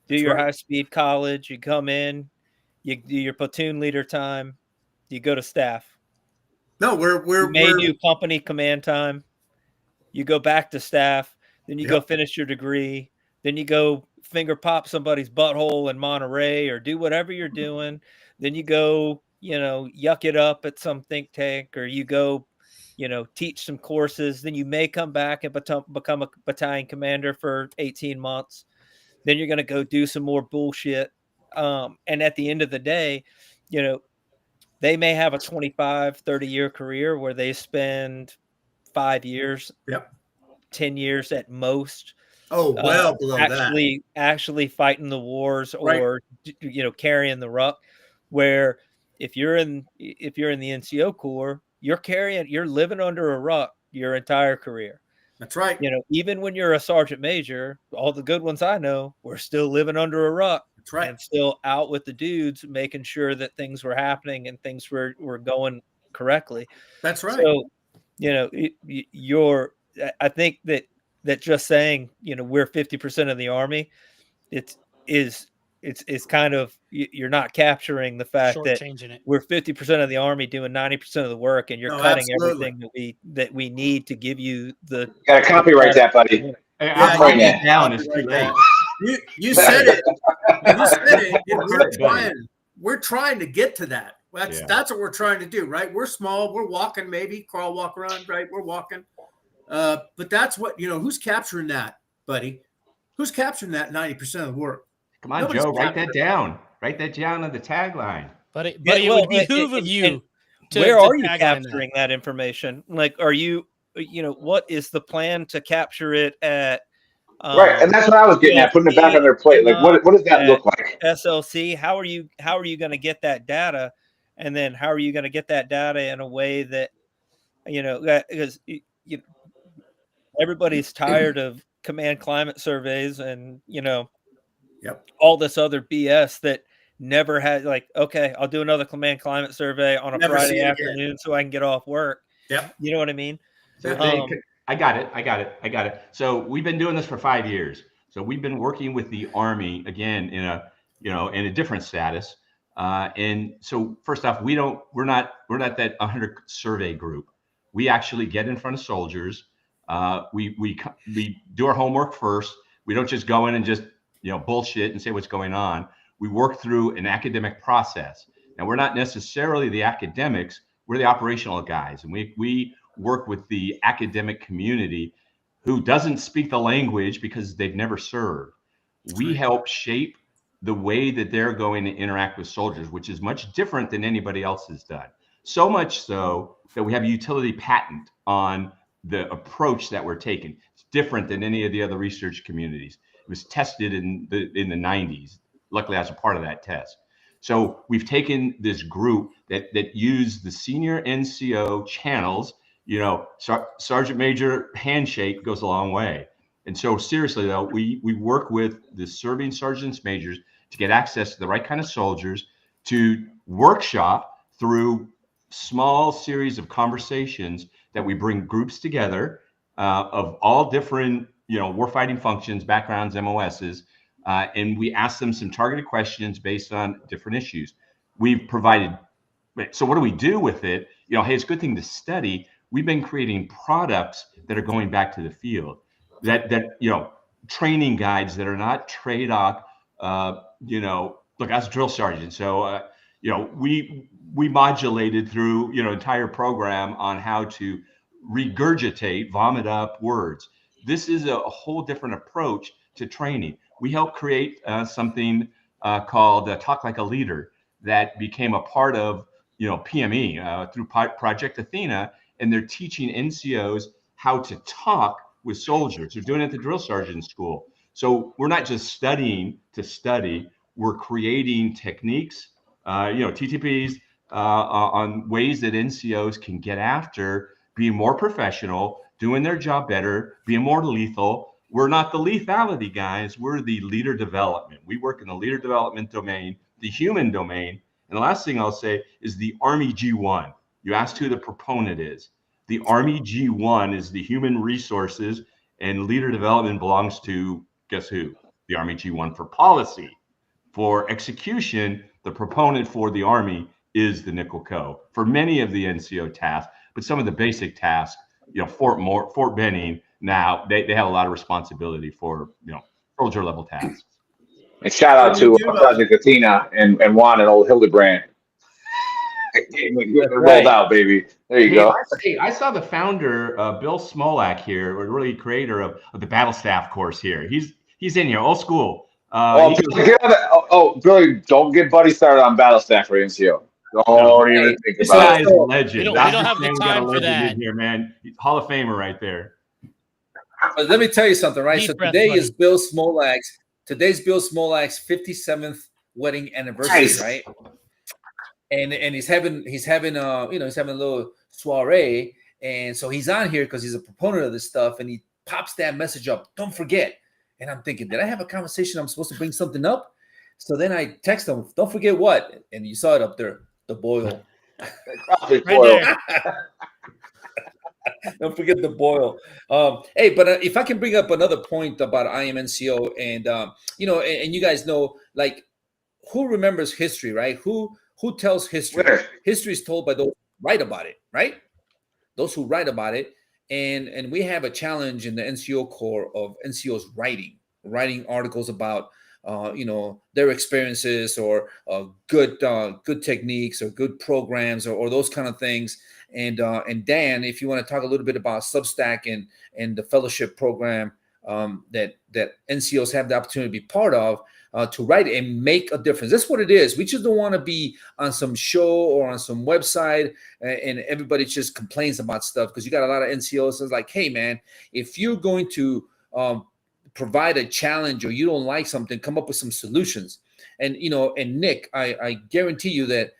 right. high speed college. You come in, you do your platoon leader time, you go to staff. No, you may do company command time. You go back to staff, then you go finish your degree, then you go finger pop somebody's butthole in Monterey or do whatever you're doing. Then you go, yuck it up at some think tank, or you go, teach some courses. Then you may come back and become a battalion commander for 18 months. Then you're going to go do some more bullshit. And at the end of the day, they may have a 25, 30 year career where they spend 5 years, 10 years at most. Oh, well below actually fighting the wars or, carrying the ruck, where if you're in the NCO Corps, you're living under a ruck your entire career. That's right. Even when you're a sergeant major, all the good ones I know, we're still living under a ruck. That's right. And still out with the dudes, making sure that things were happening and things were going correctly. That's right. So, I think that just saying, we're 50% of the Army, it's kind of, you're not capturing the fact that we're 50% of the Army doing 90% of the work, and you're cutting everything that we need to give you the. You gotta copyright that, buddy. I'm writing it down. It's too late. You said it. You said it. We're trying to get to that. That's what we're trying to do, right? We're small. We're walking, maybe crawl, walk, run, right? We're walking. But that's what, who's capturing that, buddy? Who's capturing that 90% of the work? Come on, Joe, write that down. Write that down on the tagline. But it would behoove of you. Where are you capturing that information? Like, are you, what is the plan to capture it at? Right, and that's what I was getting at, putting it back on their plate. Like, what does that look like? SLC, how are you going to get that data? And then how are you going to get that data in a way that, because everybody's tired of command climate surveys and, all this other BS that never had, like, okay, I'll do another command climate survey on a Friday afternoon so I can get off work. Yep. You know what I mean? So I got it. So we've been doing this for 5 years. So we've been working with the Army again in a different status. And so first off, we're not that 100 survey group. We actually get in front of soldiers. We do our homework first. We don't just go in and just bullshit and say what's going on. We work through an academic process. Now, we're not necessarily the academics. We're the operational guys, and we work with the academic community who doesn't speak the language because they've never served. We help shape the way that they're going to interact with soldiers, which is much different than anybody else has done. So much so that we have a utility patent on the approach that we're taking. It's different than any of the other research communities. It was tested in the 90s. Luckily, I was a part of that test. So we've taken this group that used the senior NCO channels. Sergeant Major handshake goes a long way. And so seriously, though, we work with the serving sergeants majors to get access to the right kind of soldiers, to workshop through small series of conversations that we bring groups together of all different, warfighting functions, backgrounds, MOSs, and we ask them some targeted questions based on different issues. We've provided. So what do we do with it? Hey, it's a good thing to study. We've been creating products that are going back to the field. That training guides that are not trade-off. Look, I was a drill sergeant, so we modulated through entire program on how to regurgitate, vomit up words. This is a whole different approach to training. We helped create something called Talk Like a Leader that became a part of PME through Project Athena, and they're teaching NCOs how to talk with soldiers. They're doing it at the drill sergeant school. So we're not just studying to study. We're creating techniques, TTPs, on ways that NCOs can get after being more professional, doing their job better, being more lethal. We're not the lethality guys. We're the leader development. We work in the leader development domain, the human domain. And the last thing I'll say is the Army G1. You asked who the proponent is. The Army G1 is the human resources, and leader development belongs to, guess who? The Army G1 for policy. For execution, the proponent for the Army is the Nickel Co. For many of the NCO tasks, but some of the basic tasks, Fort Benning, now they have a lot of responsibility for, soldier level tasks. And shout out to Project Athena and Juan and old Hildebrand. Rolled out, baby. There you go. I saw the founder, Bill Smolak here, or really creator of the Battle Staff course here. He's in here, old school. Billy, don't get Buddy started on Battle Staff for NCO. Don't even think about it. This guy is a legend. We don't have the time for that. In here, man. Hall of Famer right there. But let me tell you something, right? Deep So breath, today buddy. is Bill Smolak's 57th wedding anniversary, Nice. right? And he's having a little soiree, and so he's on here because he's a proponent of this stuff, and he pops that message up. Don't forget. And I'm thinking, did I have a conversation? I'm supposed to bring something up. So then I text him, don't forget what? And you saw it up there, the boil. Right there. Don't forget the boil. Hey, but if I can bring up another point about IMNCO, and and you guys know, like, who remembers history, right? Who tells history? History is told by those who write about it, right? Those who write about it. And we have a challenge in the NCO Corps of NCOs writing articles about their experiences, or good techniques, or good programs, or those kind of things. And Dan, if you want to talk a little bit about Substack and the fellowship program that NCOs have the opportunity to be part of, to write and make a difference. That's what it is. We just don't want to be on some show or on some website and everybody just complains about stuff, because you got a lot of NCOs that's like, hey man, if you're going to provide a challenge, or you don't like something, come up with some solutions. And and Nick, I guarantee you that,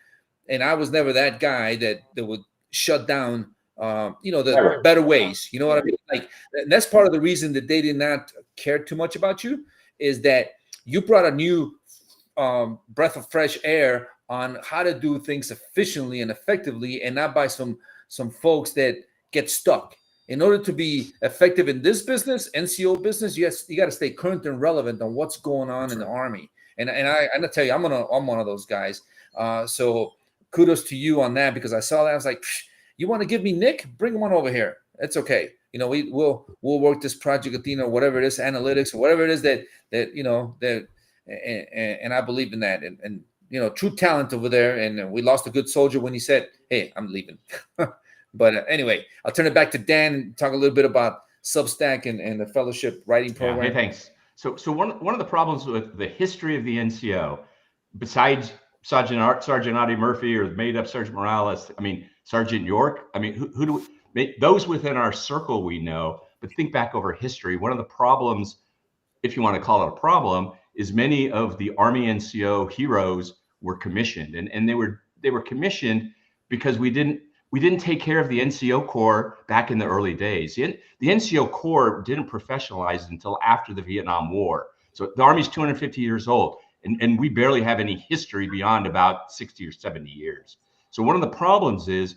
and I was never that guy that would shut down the better ways. You know what I mean? Like, and that's part of the reason that they did not care too much about you, is that you brought a new breath of fresh air on how to do things efficiently and effectively, and not by some folks that get stuck. In order to be effective in this business, NCO business, you got to stay current and relevant on what's going on in the Army. And I tell you, I'm one of those guys. So kudos to you on that, because I saw that. I was like, you want to give me Nick? Bring him on over here. It's okay. We'll work this Project Athena, or whatever it is, analytics, or whatever it is that and I believe in that. And true talent over there. And we lost a good soldier when he said, hey, I'm leaving. But anyway, I'll turn it back to Dan and talk a little bit about Substack and the fellowship writing program. Yeah, hey, thanks. So one of the problems with the history of the NCO, besides Sergeant Audie Murphy or made up Sergeant Morales, Sergeant York, who do we, those within our circle we know, but think back over history. One of the problems, if you want to call it a problem, is many of the Army NCO heroes were commissioned, and they were commissioned because we didn't take care of the NCO Corps back in the early days. The NCO Corps didn't professionalize until after the Vietnam War. So the Army's 250 years old, and we barely have any history beyond about 60 or 70 years. So one of the problems is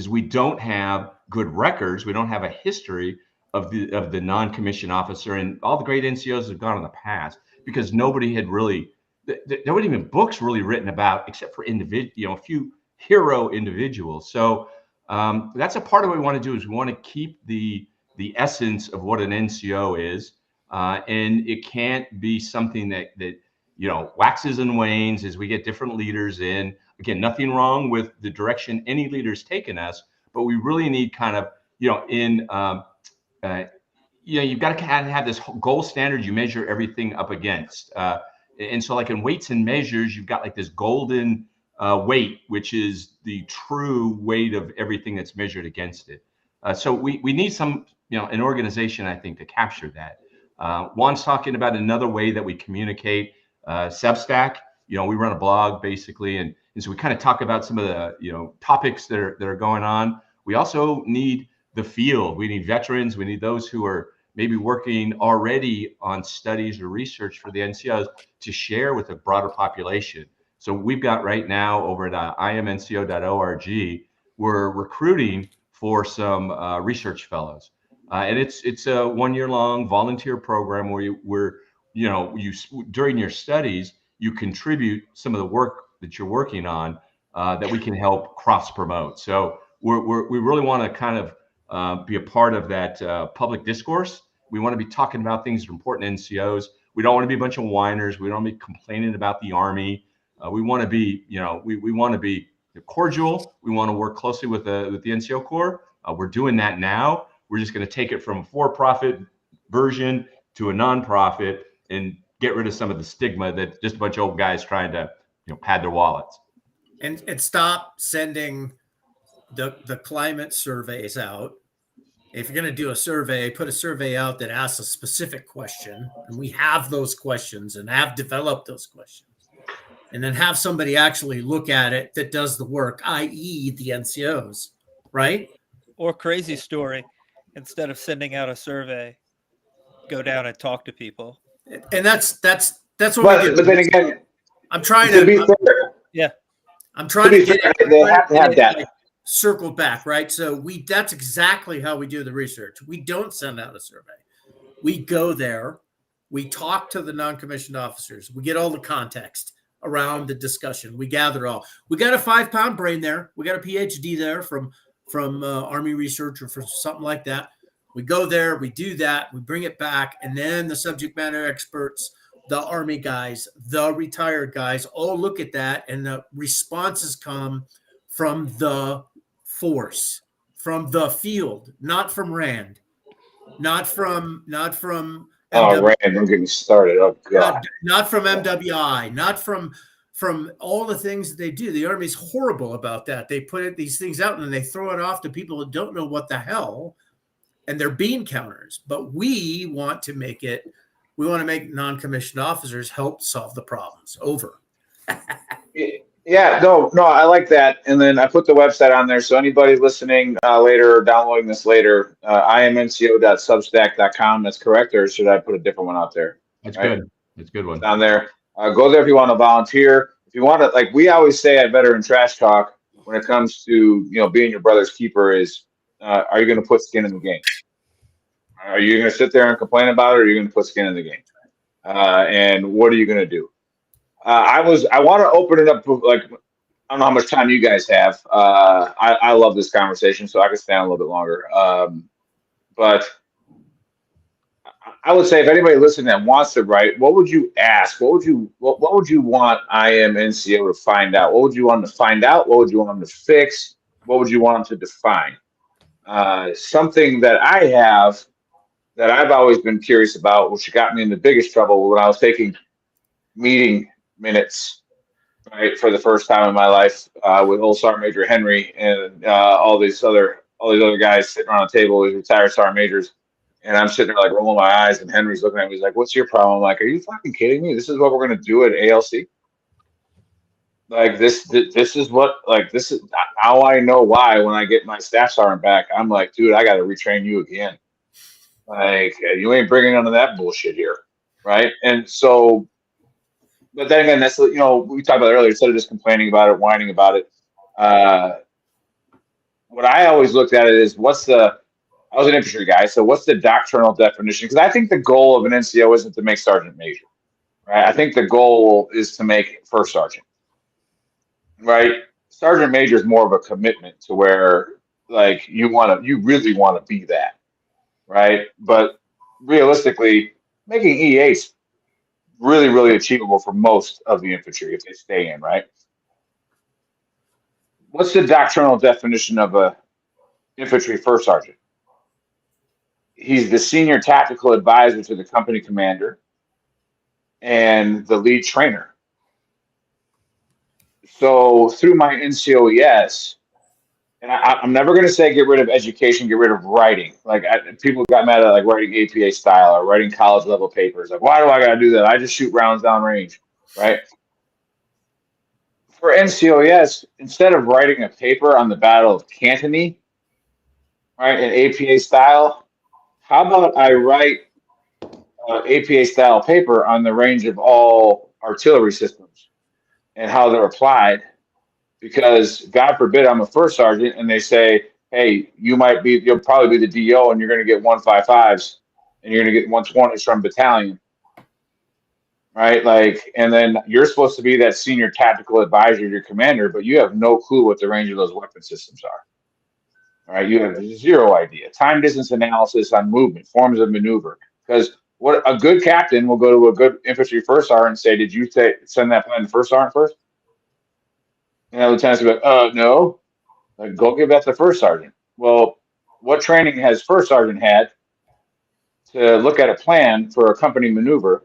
we don't have good records. We don't have a history of the non-commissioned officer, and all the great NCOs have gone in the past because nobody had really, there weren't even books really written about, except for a few hero individuals. So that's a part of what we want to do is we want to keep the essence of what an NCO is, and it can't be something that waxes and wanes as we get different leaders in. Again, nothing wrong with the direction any leader's taken us, but we really need kind of, you've got to kind of have this gold standard you measure everything up against. And so like in weights and measures, you've got like this golden weight, which is the true weight of everything that's measured against it. So we need some, an organization, I think, to capture that. Juan's talking about another way that we communicate, Substack. We run a blog basically, and so we kind of talk about some of the topics that are going on. We also need the field. We need veterans. We need those who are maybe working already on studies or research for the NCOs to share with a broader population. So we've got right now over at imnco.org, we're recruiting for some research fellows, and it's a 1 year long volunteer program where you during your studies you contribute some of the work that you're working on that we can help cross promote. So we really want to kind of be a part of that public discourse. We want to be talking about things that are important to NCOs. We don't want to be a bunch of whiners. We don't want to be complaining about the Army. We want to be, we want to be cordial. We want to work closely with the NCO Corps. We're doing that now. We're just going to take it from a for-profit version to a non-profit and get rid of some of the stigma that just a bunch of old guys trying to, pad their wallets. And stop sending the climate surveys out. If you're going to do a survey, put a survey out that asks a specific question, and we have those questions and have developed those questions. And then have somebody actually look at it that does the work, i.e. the NCOs, right? Or crazy story, instead of sending out a survey, go down and talk to people. And that's what we do. But then again, I'm trying to be fair, yeah. I'm trying to get fair, they have to have that. Like, circle back, right? So that's exactly how we do the research. We don't send out a survey. We go there, we talk to the non-commissioned officers, we get all the context around the discussion. We gather all. We got a 5-pound brain there. We got a PhD there from Army research or from something like that. We go there, we do that, we bring it back, and then the subject matter experts, the Army guys, the retired guys, all look at that, and the responses come from the force, from the field, not from Rand, not from Oh, Rand, I'm getting started. Oh, God. Not from MWI, not from all the things that they do. The Army's horrible about that. They put these things out and they throw it off to people who don't know what the hell, and they're bean counters. But we want to make non-commissioned officers help solve the problems. Over. Yeah, no, I like that. And then I put the website on there. So anybody listening later or downloading this later, imnco.substack.com. That's correct. Or should I put a different one out there? That's right? Good. That's a good one. Down there. Go there if you want to volunteer. If you want to, like we always say at Veteran Trash Talk, when it comes to, being your brother's keeper is, are you going to put skin in the game? Are you going to sit there and complain about it, or are you going to put skin in the game? And what are you going to do? I want to open it up. Like, I don't know how much time you guys have. I love this conversation, so I could stay on a little bit longer. But I would say if anybody listening that wants to write, what would you ask? What would you want IMNCO to find out? What would you want them to find out? What would you want them to fix? What would you want them to define? Something that I have that I've always been curious about, which got me in the biggest trouble when I was taking meeting minutes, right, for the first time in my life with old Sergeant Major Henry and all these other guys sitting around the table with retired Sergeant Majors, and I'm sitting there like rolling my eyes, and Henry's looking at me. He's like, "What's your problem?" I'm like, "Are you fucking kidding me? This is what we're gonna do at ALC? Like this is what, like, this is how I know why when I get my staff sergeant back, I'm like, dude, I got to retrain you again. Like, you ain't bringing none of that bullshit here, right?" And so. But then again, that's, we talked about it earlier. Instead of just complaining about it, whining about it, what I always looked at it is I was an infantry guy, so what's the doctrinal definition? Because I think the goal of an NCO isn't to make sergeant major, right? I think the goal is to make first sergeant, right? Sergeant major is more of a commitment to where like you really want to be that, right? But realistically, making E8 really, really achievable for most of the infantry if they stay in, right? What's the doctrinal definition of a infantry first sergeant? He's the senior tactical advisor to the company commander and the lead trainer. So through my NCOES, and I'm never going to say get rid of education, get rid of writing. Like people got mad at like writing APA style or writing college level papers. Like, why do I got to do that? I just shoot rounds down range, right? For NCOES, instead of writing a paper on the Battle of Cantonay, right, in APA style, how about I write APA style paper on the range of all artillery systems and how they're applied? Because God forbid I'm a first sergeant and they say, hey, you'll probably be the DO and you're going to get 155s and you're going to get 120s from battalion, right? Like, and then you're supposed to be that senior tactical advisor to your commander, but you have no clue what the range of those weapon systems are. All right, you have zero idea. Time distance analysis on movement, forms of maneuver. Because what a good captain will go to a good infantry first sergeant and say, did you send that plan to first sergeant first? And the lieutenant's will be like, no. Like, go give that to first sergeant. Well, what training has first sergeant had to look at a plan for a company maneuver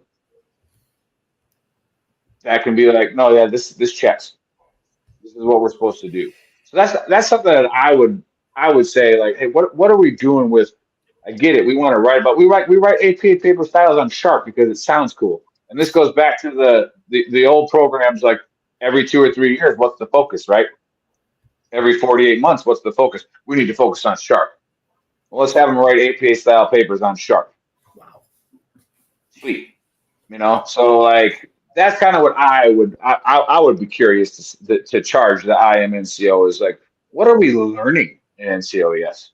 that can be like, no, yeah, this checks. This is what we're supposed to do. So that's something that I would say, like, hey, what are we doing with? I get it. We want to write, but we write APA paper styles on Sharp because it sounds cool. And this goes back to the old programs, like every 2 or 3 years, what's the focus, right? Every 48 months, what's the focus? We need to focus on Sharp. Well, let's have them write APA style papers on Sharp. Wow. Sweet. So like that's kind of what I would be curious to charge the IMNCO is like, what are we learning in NCOES?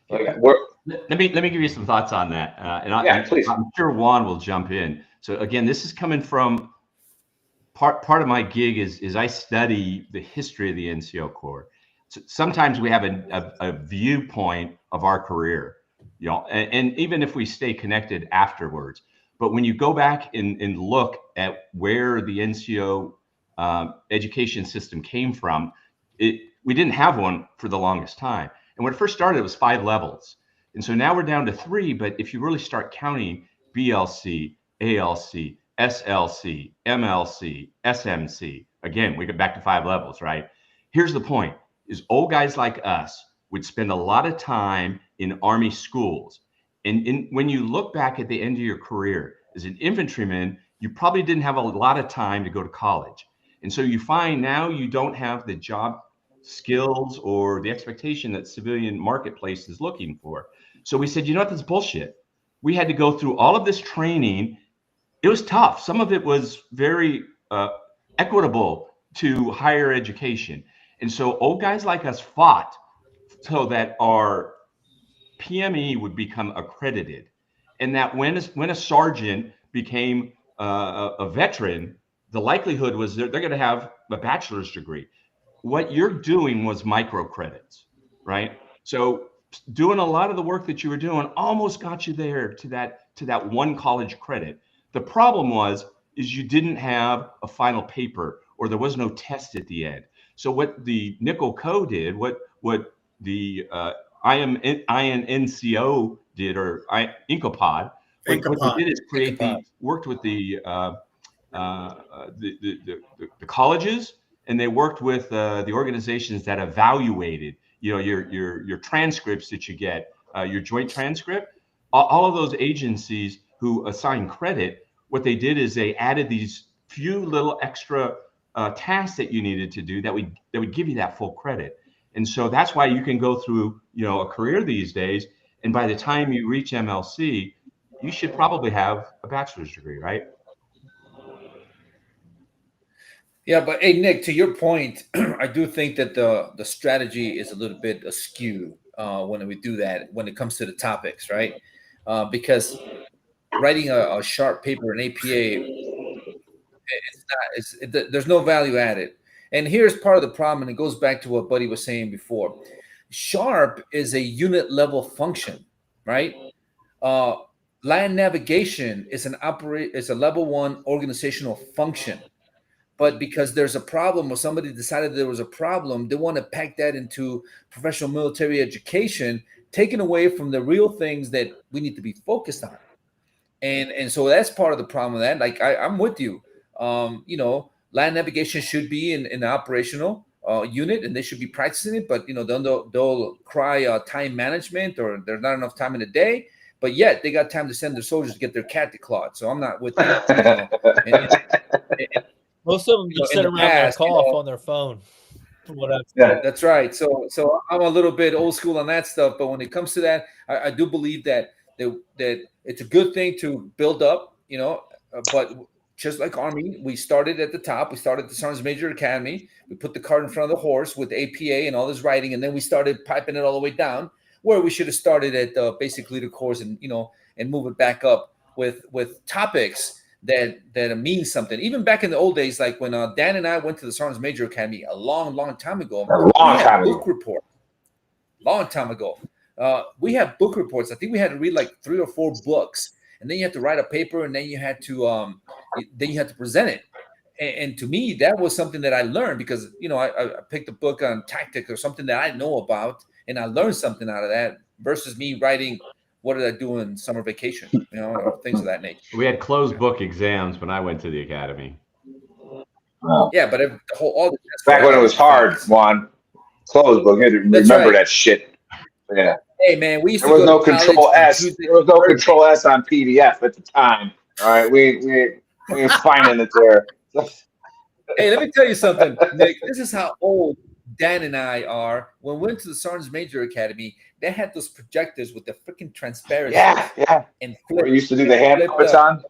Like, let me give you some thoughts on that, please. I'm sure Juan will jump in. So again, this is coming from part of my gig is I study the history of the NCO Corps. So sometimes we have a viewpoint of our career, and even if we stay connected afterwards. But when you go back and look at where the NCO education system came from, we didn't have one for the longest time. And when it first started, it was 5 levels. And so now we're down to 3. But if you really start counting BLC, ALC, SLC, MLC, SMC, again, we get back to 5 levels, right? Here's the point, is old guys like us would spend a lot of time in Army schools. And when you look back at the end of your career as an infantryman, you probably didn't have a lot of time to go to college. And so you find now you don't have the job skills or the expectation that civilian marketplace is looking for. So we said, you know what, that's bullshit. We had to go through all of this training. It was tough. Some of it was very equitable to higher education. And so old guys like us fought so that our PME would become accredited, and that when a sergeant became a veteran, the likelihood was they're going to have a bachelor's degree. What you're doing was micro credits, right? So doing a lot of the work that you were doing almost got you there to that one college credit. The problem is you didn't have a final paper, or there was no test at the end. So what the Nickel Co did, what the INCO did, or Incopod, what they did is worked with the colleges, and they worked with the organizations that evaluated, your transcripts that you get, your joint transcript, all of those agencies who assign credit. What they did is they added these few little extra tasks that you needed to do that would give you that full credit. And so that's why you can go through, a career these days, and by the time you reach MLC, you should probably have a bachelor's degree, right? Yeah, but hey, Nick, to your point, I do think that the strategy is a little bit askew when we do that when it comes to the topics, right? Because writing a sharp paper in APA, there's no value added. And here's part of the problem, and it goes back to what Buddy was saying before. Sharp is a unit level function, right? Land navigation is a level 1 organizational function. But because there's a problem or somebody decided there was a problem, they want to pack that into professional military education, taken away from the real things that we need to be focused on. And so that's part of the problem with that. Like I'm with you. Land navigation should be in an operational unit, and they should be practicing it. But they'll cry time management, or there's not enough time in the day. But yet they got time to send their soldiers to get their cat declawed. So I'm not with that. Most of them just sit around there and cough on their phone. Yeah, that's right. So I'm a little bit old school on that stuff, but when it comes to that, I do believe that it's a good thing to build up, but just like Army, we started at the top. We started at the Sergeant Major Academy. We put the cart in front of the horse with APA and all this writing, and then we started piping it all the way down, where we should have started at basic leader course and move it back up with topics that means something. Even back in the old days, like when Dan and I went to the Sergeant Major Academy a long time ago. Book report. Long time ago. We have book reports. I think we had to read like 3 or 4 books, and then you had to write a paper, and then you had to present it. And to me, that was something that I learned because I picked a book on tactics or something that I know about, and I learned something out of that versus me writing what did I do in summer vacation, or things of that nature. We had closed book exams when I went to the academy. Yeah, but all the back when it was hard, Juan. Closed book. You had to remember that shit. Yeah. Hey man, we used there was no control S. There was no control S on PDF at the time. All right, we were finding it there. Hey, let me tell you something, Nick. This is how old Dan and I are. When we went to the Sergeant Major Academy, they had those projectors with the freaking transparency. Yeah. And we used to do the hand puppets on.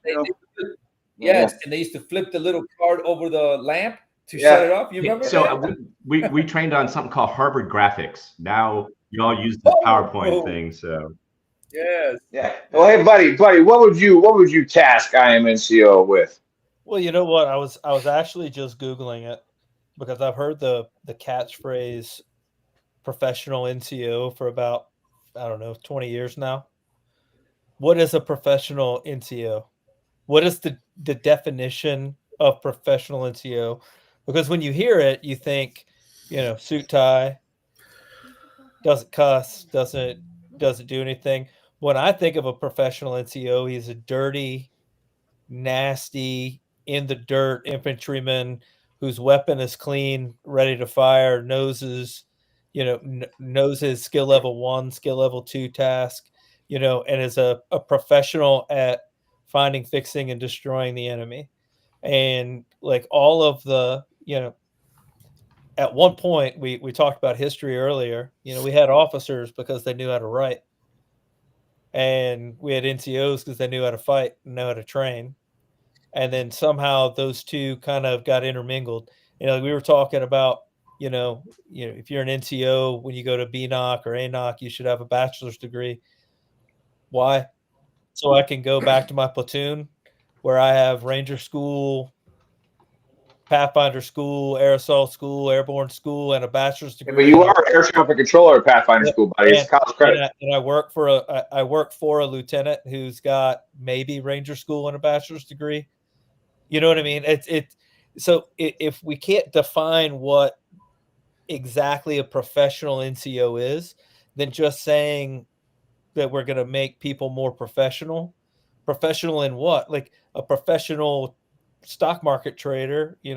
Yes, and they used to flip the little card over the lamp to shut it off. You remember? So we trained on something called Harvard Graphics. Now you all use the PowerPoint thing. So yes, yeah. Well, hey, buddy, what would you task IMNCO with? Well, you know what? I was actually just Googling it because I've heard the catchphrase professional NCO for about, 20 years now. What is a professional NCO? What is the definition of professional NCO? Because when you hear it, you think, suit, tie, doesn't cuss, doesn't do anything. When I think of a professional NCO, he's a dirty, nasty, in the dirt infantryman whose weapon is clean, ready to fire, knows his skill level 1, skill level 2 task, and is a professional at finding, fixing, and destroying the enemy. And like all of the, at one point we talked about history earlier, we had officers because they knew how to write. And we had NCOs because they knew how to fight and know how to train. And then somehow those two kind of got intermingled. We were talking about, if you're an NCO, when you go to BNOC or ANOC, you should have a bachelor's degree. Why? So I can go back to my platoon where I have Ranger School, Pathfinder School, Air Assault School, Airborne School, and a bachelor's degree. But you are Air Traffic Controller at Pathfinder School, buddy. It's college credit. And I work for a lieutenant who's got maybe Ranger School and a bachelor's degree. You know what I mean? So if we can't define what exactly a professional NCO is, then just saying that we're going to make people more professional in what? Like a professional stock market trader, he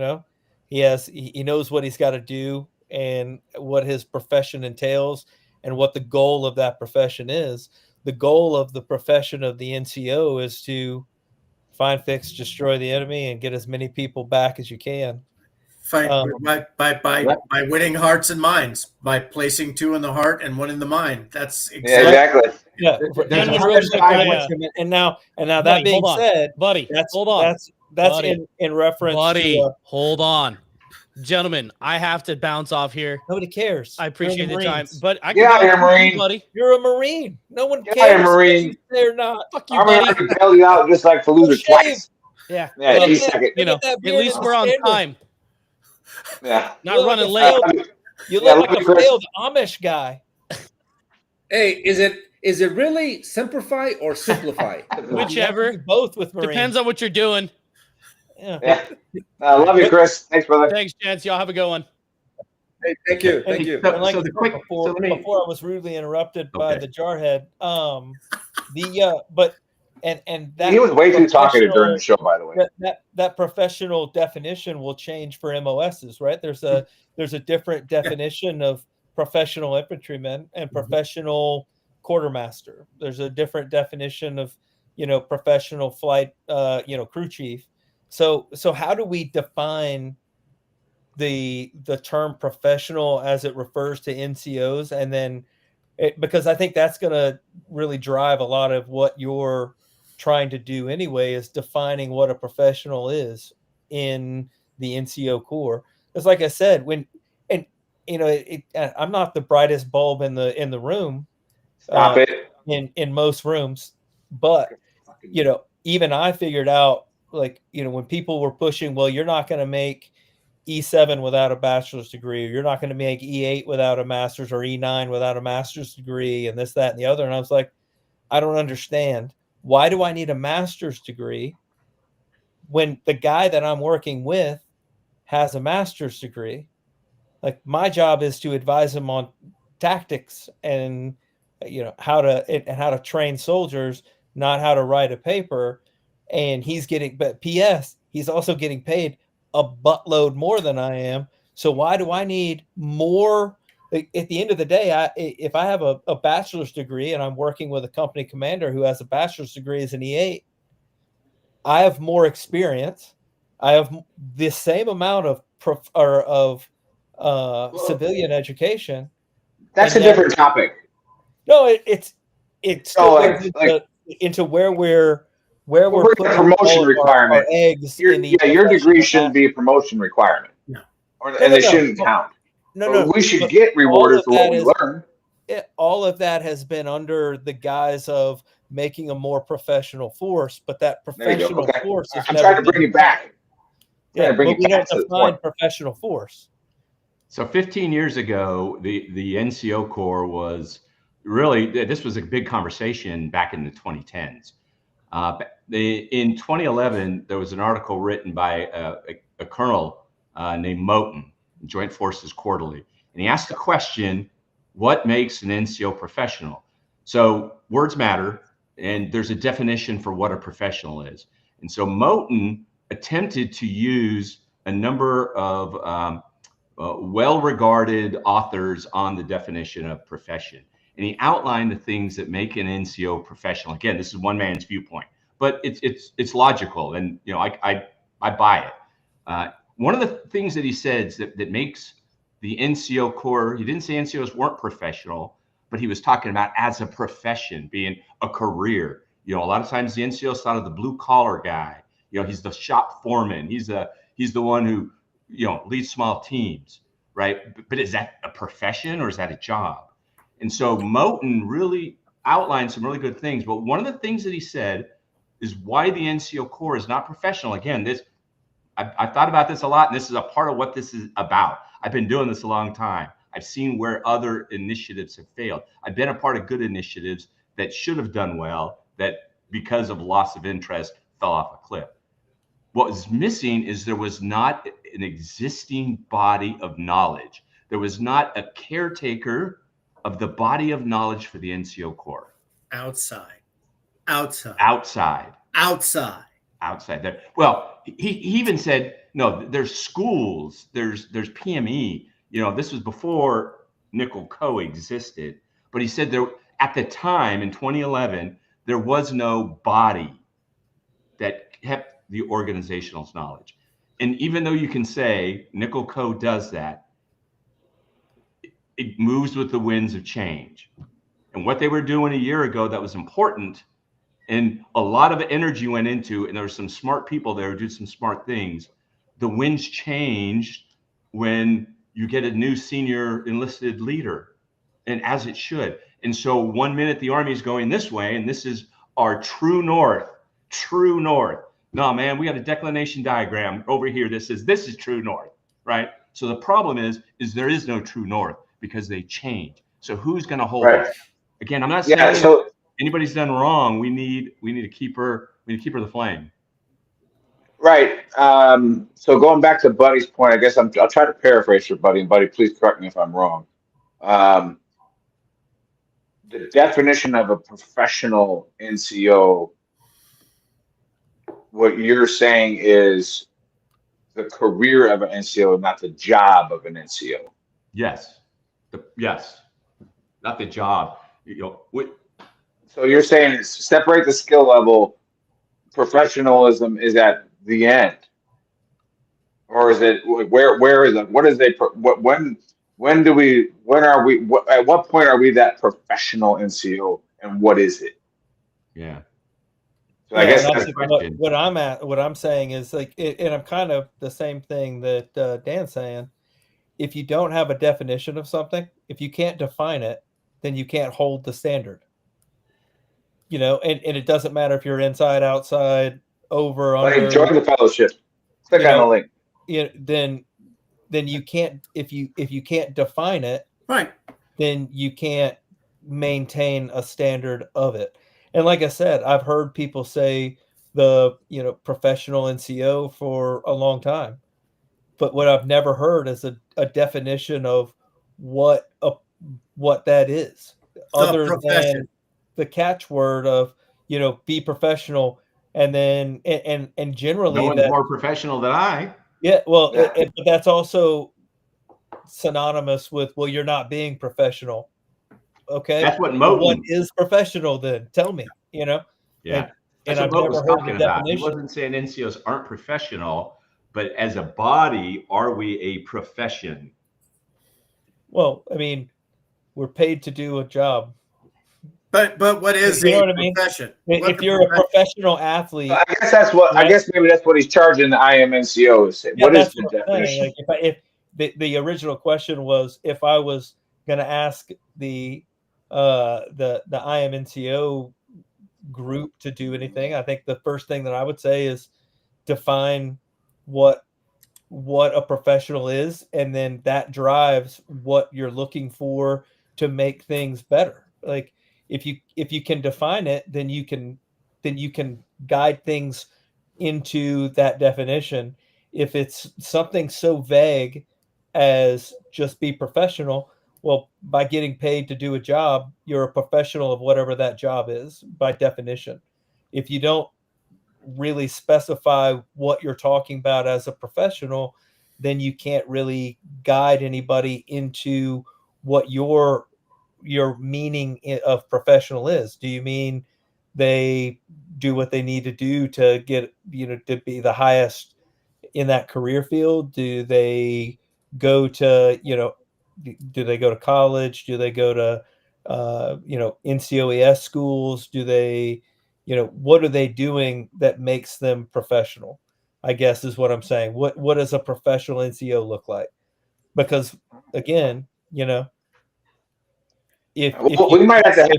knows what he's got to do and what his profession entails and what the goal of that profession is. The goal of the profession of the NCO is to find, fix, destroy the enemy, and get as many people back as you can. Fight by winning hearts and minds, by placing 2 in the heart and 1 in the mind. That's exactly. Yeah. And now that being said, buddy, that's, hold on. That's in reference. Buddy, to hold on. Gentlemen, I have to bounce off here. Nobody cares. I appreciate the time, Marines. but I Get out can of here, bounce with you, Marine. buddy. You're a Marine. No one Get out of here, cares. Marine. They're not. Fuck you, Army buddy. already bailed you out just like Fallujah Shave. twice. Yeah. Yeah, Well, he's second. you know, Look at that at beard least and we're the on standard. time. Yeah. Not Look running like late. You Yeah, look like look a at Chris. failed Amish guy. Hey, is it really simplify or simplify? Whichever. Both with Marines. Depends on what you're doing. Yeah. Love you, Chris. Thanks, brother. Thanks, gents. Y'all have a good one. Hey, thank you. Thank you. And like So the quick, before, so let me, before I was rudely interrupted by Okay. the jarhead. And that He was way too talkative during the show, by the way. that professional definition will change for MOSs, right? There's a different definition of professional infantryman and professional quartermaster. There's a different definition of professional flight crew chief. So how do we define the term professional as it refers to NCOs? And then because I think that's going to really drive a lot of what you're trying to do anyway, is defining what a professional is in the NCO Corps. Because like I said, I'm not the brightest bulb in the room. Stop it. In most rooms, but even I figured out, when people were pushing, well, you're not going to make E7 without a bachelor's degree, or you're not going to make E8 without a master's, or E9 without a master's degree, and this, that, and the other. And I was like, I don't understand. Why do I need a master's degree when the guy that I'm working with has a master's degree? Like, my job is to advise him on tactics and how to train soldiers, not how to write a paper. And but P.S. he's also getting paid a buttload more than I am. So why do I need more? At the end of the day, if I have a bachelor's degree and I'm working with a company commander who has a bachelor's degree as an E8, I have more experience. I have the same amount of civilian education. That's a different topic. No, it's still into where we're putting promotion requirement. Our eggs. Your degree shouldn't be a promotion requirement. No. And they shouldn't count. No, we should get rewarded for what we learn. All of that has been under the guise of making a more professional force, but that professional force is. I'm trying to bring it back. Yeah, but we don't define professional force. So 15 years ago, the NCO Corps was really, this was a big conversation back in the 2010s. In 2011, there was an article written by a colonel named Moten, Joint Forces Quarterly, and he asked the question, what makes an NCO professional? So words matter, and there's a definition for what a professional is. And so Moten attempted to use a number of well-regarded authors on the definition of profession. And he outlined the things that make an NCO professional. Again, this is one man's viewpoint, but it's logical, and I buy it. One of the things that he says that makes the NCO Corps, he didn't say NCOs weren't professional, but he was talking about as a profession, being a career. A lot of times the NCOs thought of the blue collar guy. He's the shop foreman. He's the one who leads small teams, right? But is that a profession or is that a job? And so Moten really outlined some really good things. But one of the things that he said is why the NCO Corps is not professional. Again, I've thought about this a lot, and this is a part of what this is about. I've been doing this a long time. I've seen where other initiatives have failed. I've been a part of good initiatives that should have done well, that because of loss of interest fell off a cliff. What was missing is there was not an existing body of knowledge. There was not a caretaker of the body of knowledge for the NCO Corps. Outside there. Well, he even said, no, there's schools, there's PME. This was before Nickel Co. existed, but he said there at the time in 2011 there was no body that kept the organizational knowledge. And even though you can say Nickel Co. does that, it moves with the winds of change. And what they were doing a year ago that was important, and a lot of energy went into, and there were some smart people there who did some smart things. The winds changed when you get a new senior enlisted leader, and as it should. And so 1 minute the Army is going this way, and this is our true north. No, man, we got a declination diagram over here. This is true north, right? So the problem is there is no true north because they change. So who's going to hold it? Again, I'm not saying anybody's done wrong. We need to keep her the flame. Right. So going back to Buddy's point, I guess I'll try to paraphrase for Buddy, and Buddy, please correct me if I'm wrong. The definition of a professional NCO, what you're saying is the career of an NCO, not the job of an NCO. Yes. Not the job. So you're saying separate the skill level. Professionalism is at the end, or is it where is it? What is at what point are we that professional NCO, and what is it? Yeah. So I guess that's the question. What I'm saying is like, and I'm kind of the same thing that Dan's saying. If you don't have a definition of something, if you can't define it, then you can't hold the standard. And it doesn't matter if you're inside, outside, over, under. Join the fellowship. Click on the link. Then you can't, if you can't define it, right, then you can't maintain a standard of it. And like I said, I've heard people say the professional NCO for a long time, but what I've never heard is a definition of what that is, other than the catchword of be professional, and then and generally no one's more professional than I. Yeah, well, but that's also synonymous with you're not being professional. Okay, that's what What is professional then? Tell me. Yeah, and that's I've what never was heard talking the about. definition. He wasn't saying NCOs aren't professional, but as a body, are we a profession? Well, I mean, we're paid to do a job. But what is you know a what I mean? profession? If you're a professional athlete, I guess that's what. Right? I guess maybe that's what he's charging the IMNCOs. Yeah, what is the definition? Like if the original question was if I was going to ask the IMNCO group to do anything, I think the first thing that I would say is define what a professional is, and then that drives what you're looking for to make things better. Like if you can define it, then you can guide things into that definition. If it's something so vague as just be professional, well, by getting paid to do a job, you're a professional of whatever that job is by definition. If you don't really specify what you're talking about as a professional, then you can't really guide anybody into what your meaning of professional is. Do you mean they do what they need to do to get to be the highest in that career field? Do they go to do they go to college? Do they go to NCOES schools? Do they what are they doing that makes them professional? I guess is what I'm saying. What does a professional NCO look like? Because again, we might have to have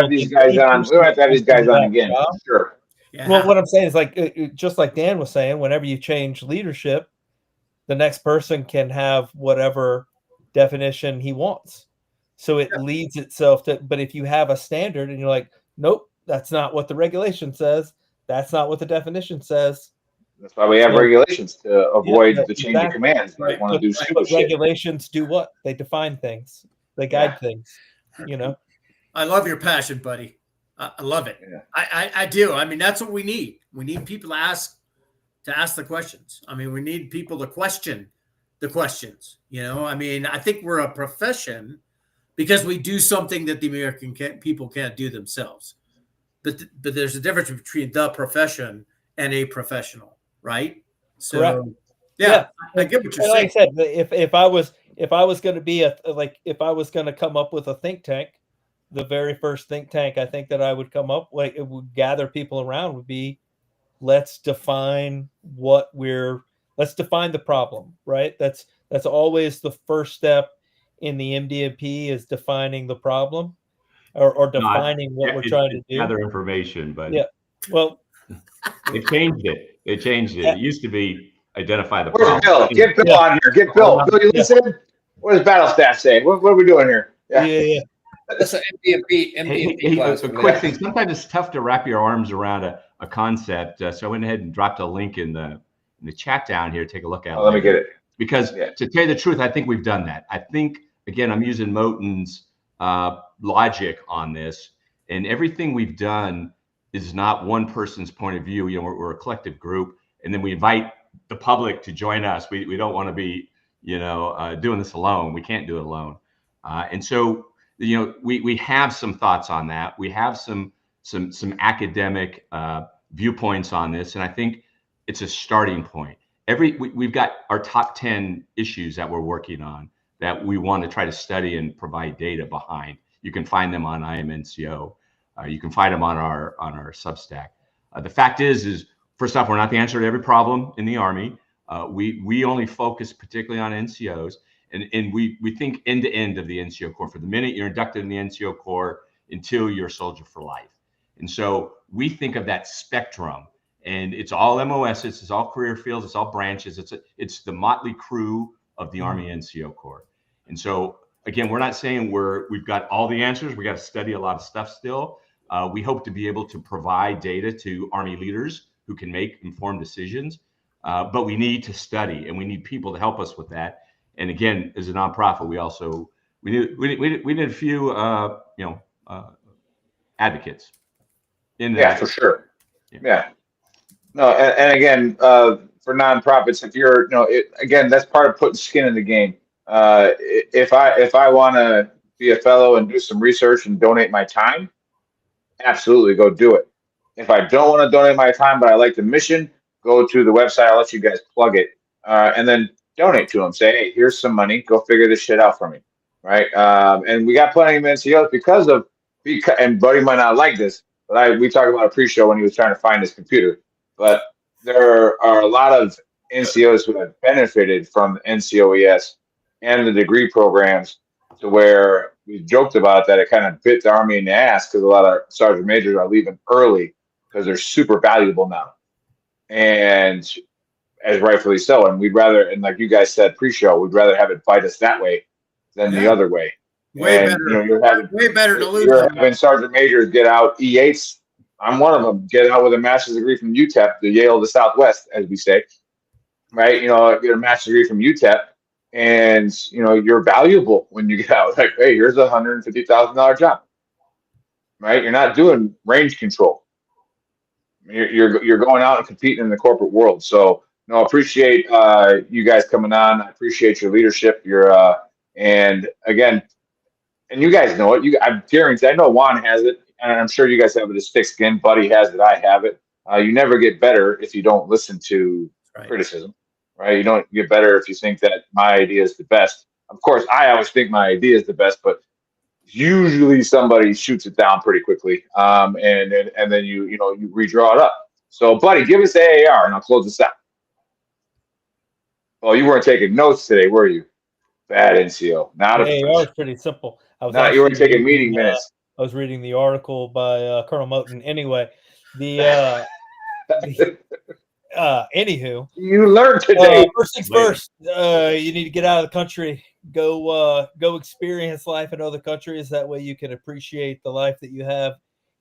these guys on. We might have to have these guys on again. Sure. Yeah. Well, what I'm saying is like just like Dan was saying, whenever you change leadership, the next person can have whatever definition he wants. So it leads itself to. But if you have a standard and you're like, nope, that's not what the regulation says. That's not what the definition says. That's why we have regulations to avoid the change of commands. Right. Want to do stupid shit. Regulations do what? They define things. They guide things. I love your passion, buddy. I love it. Yeah. I do. I mean, that's what we need. We need people to ask the questions. I mean, we need people to question the questions. I mean, I think we're a profession because we do something that the American people can't do themselves. But there's a difference between the profession and a professional, right? So, correct. Yeah, I get what you're saying. Like I said, if I was going to be if I was going to come up with a think tank, the very first think tank I think that I would come up it would gather people around would be, let's define the problem, right? That's always the first step in the MDMP, is defining the problem or defining what we're trying to do. Gather information, but Yeah. Well, they changed it. They changed it. It used to be identify the Where's problem. Bill? Get Bill on here. Get Bill. Bill, you listening? What does battle staff say? What are we doing here? Yeah. That's an MDMP class. A quick thing. Sometimes it's tough to wrap your arms around a concept. So I went ahead and dropped a link in the chat down here. Take a look at it. Let me get it. Because to tell you the truth, I think we've done that. I think, again, I'm using Moten's logic on this, and everything we've done is not one person's point of view. You know, we're a collective group, and then we invite the public to join us. We don't want to be, doing this alone. We can't do it alone. And so, we have some thoughts on that. We have some academic viewpoints on this, and I think it's a starting point. We've got our top 10 issues that we're working on that we want to try to study and provide data behind. You can find them on IMNCO. You can find them on our Substack. The fact is first off, we're not the answer to every problem in the Army. We only focus particularly on NCOs, and we think end to end of the NCO Corps. For the minute you're inducted in the NCO Corps until you're a soldier for life. And so we think of that spectrum. And it's all MOSs, it's all career fields, it's all branches. It's the motley crew of the Army NCO Corps. And so, again, we're not saying we've got all the answers. We got to study a lot of stuff still. We hope to be able to provide data to Army leaders who can make informed decisions. But we need to study, and we need people to help us with that. And again, as a nonprofit, we need a few advocates. For sure. Yeah. No, and again, for nonprofits, if you're, again, that's part of putting skin in the game. If I want to be a fellow and do some research and donate my time, absolutely go do it. If I don't want to donate my time, but I like the mission, go to the website. I'll let you guys plug it, and then donate to them. Say, hey, here's some money. Go figure this shit out for me, right? And we got plenty of NCOs because and Buddy might not like this, but we talked about a pre-show when he was trying to find his computer. But there are a lot of NCOs who have benefited from NCOES and the degree programs, to where we joked about that it kind of bit the Army in the ass because a lot of sergeant majors are leaving early because they're super valuable now. And as rightfully so. And we'd rather, and like you guys said pre-show, we'd rather have it bite us that way than the other way. Way better. Way better to lose. You're having sergeant majors get out E8s. I'm one of them. Get out with a master's degree from UTEP, the Yale of the Southwest, as we say, right? Get a master's degree from UTEP, and you're valuable when you get out. Like, hey, here's a $150,000 job, right? You're not doing range control. You're going out and competing in the corporate world. So, I appreciate you guys coming on. I appreciate your leadership. And again, and you guys know it. I'm guaranteed. I know Juan has it. And I'm sure you guys have it as thick skin. Buddy has it. I have it. You never get better if you don't listen to criticism, right? You don't get better if you think that my idea is the best. Of course, I always think my idea is the best, but usually somebody shoots it down pretty quickly, and then you redraw it up. So, Buddy, give us the AAR, and I'll close this out. Well, you weren't taking notes today, were you? Bad NCO. Not AAR is pretty simple. You weren't taking meeting minutes. I was reading the article by Colonel Moten. Anyway, anywho, you learned today. First things first, you need to get out of the country. Go experience life in other countries. That way, you can appreciate the life that you have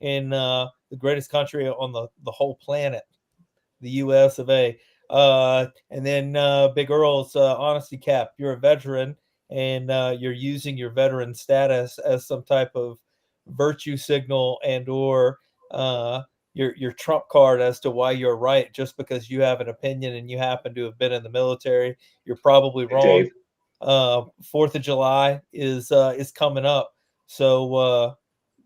in the greatest country on the whole planet, the U.S. of A. And then Big Earl's honesty cap. You're a veteran, and you're using your veteran status as some type of virtue signal and/or your trump card as to why you're right. Just because you have an opinion and you happen to have been in the military, you're probably wrong. 4th of July is coming up, so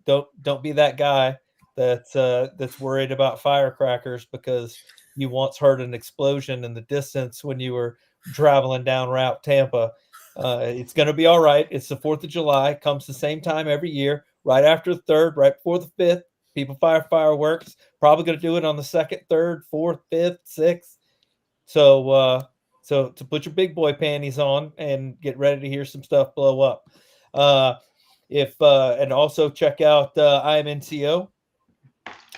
don't be that guy that's worried about firecrackers because you once heard an explosion in the distance when you were traveling down Route Tampa. It's going to be all right. It's the 4th of July. It comes the same time every year, right after the 3rd, right before the 5th. People fire fireworks. Probably going to do it on the 2nd, 3rd, 4th, 5th, 6th. So So to put your big boy panties on and get ready to hear some stuff blow up. And also check out IMNCO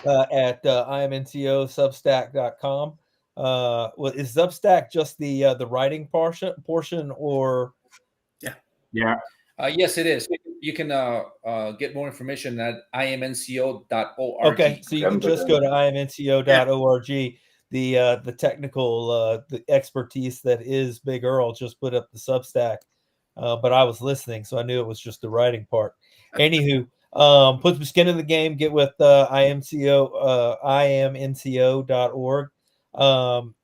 at imncosubstack.com. Is Substack just the writing portion or? Yeah. Yes, it is. You can get more information at imnco.org. Okay, so you can just go to imnco.org. The technical the expertise that is Big Earl just put up the Substack, but I was listening, so I knew it was just the writing part. Anywho, put some skin in the game. Get with imnco.org,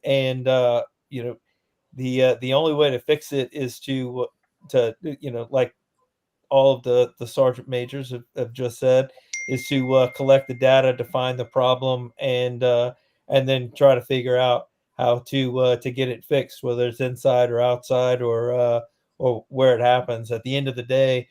and the only way to fix it is to like all of the sergeant majors have just said, is to collect the data, define the problem, and then try to figure out how to get it fixed, whether it's inside or outside or where it happens. At the end of the day,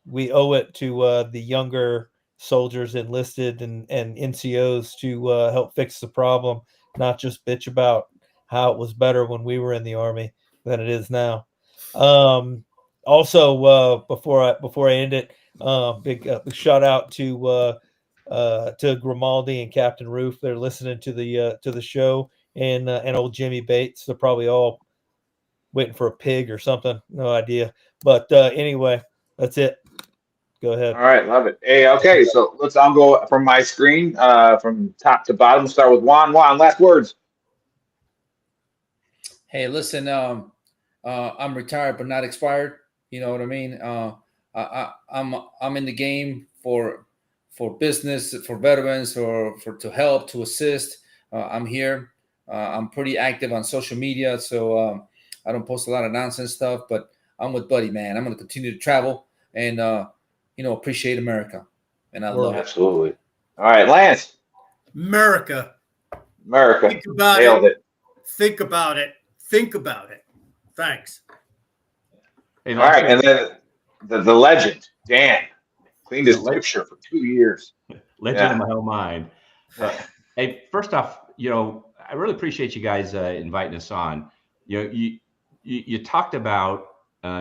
we owe it to the younger soldiers enlisted and NCOs to help fix the problem, not just bitch about how it was better when we were in the Army than it is now. Also, before I end it, big shout out to Grimaldi and Captain Roof. They're listening to the show, and old Jimmy Bates. They're probably all waiting for a pig or something. No idea. But anyway, that's it. Go ahead. All right, love it. Hey, okay, so I'll go from my screen, from top to bottom. We'll start with Juan. Juan, last words. Hey, listen, I'm retired but not expired. You know what I mean? I'm in the game for business, for veterans, or to help, to assist. I'm here. I'm pretty active on social media, so I don't post a lot of nonsense stuff. But I'm with Buddy, man. I'm going to continue to travel and appreciate America, and I love it. Absolutely. All right, Lance. America. Think about nailed it. Think about it. Think about it. Thanks. All right, and then the legend, Dan, cleaned his picture for 2 years. Legend in my own mind. Hey, first off, I really appreciate you guys inviting us on. You talked about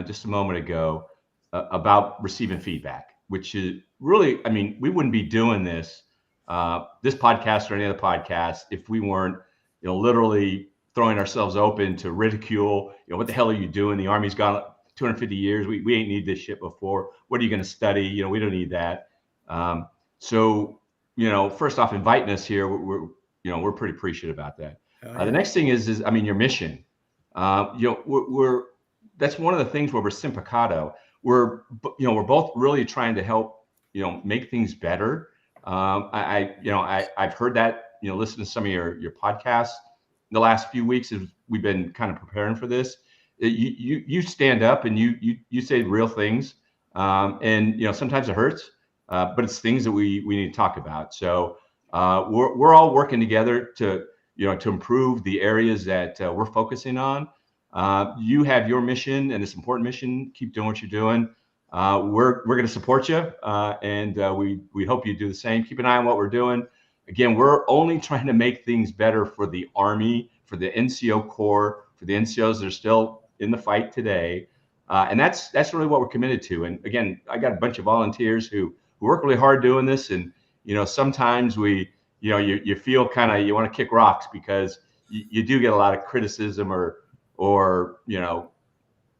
just a moment ago about receiving feedback, which is really, I mean, we wouldn't be doing this podcast or any other podcast if we weren't, literally throwing ourselves open to ridicule. What the hell are you doing? The Army's gone 250 years. We ain't need this shit before. What are you going to study? We don't need that. So, first off, inviting us here, we're pretty appreciative about that. The next thing is I mean, your mission. That's one of the things where we're simplicado. We're both really trying to help, make things better. I've heard that, listen to some of your podcasts the last few weeks as we've been kind of preparing for this. You stand up and you say real things, and sometimes it hurts, but it's things that we need to talk about. So we're all working together to improve the areas that we're focusing on. You have your mission, and it's an important mission. Keep doing what you're doing. We're going to support you, and we hope you do the same. Keep an eye on what we're doing. Again, we're only trying to make things better for the Army, for the NCO Corps, for the NCOs that are still in the fight today, and that's really what we're committed to. And again, I got a bunch of volunteers who work really hard doing this, and sometimes you feel kind of you want to kick rocks because you do get a lot of criticism or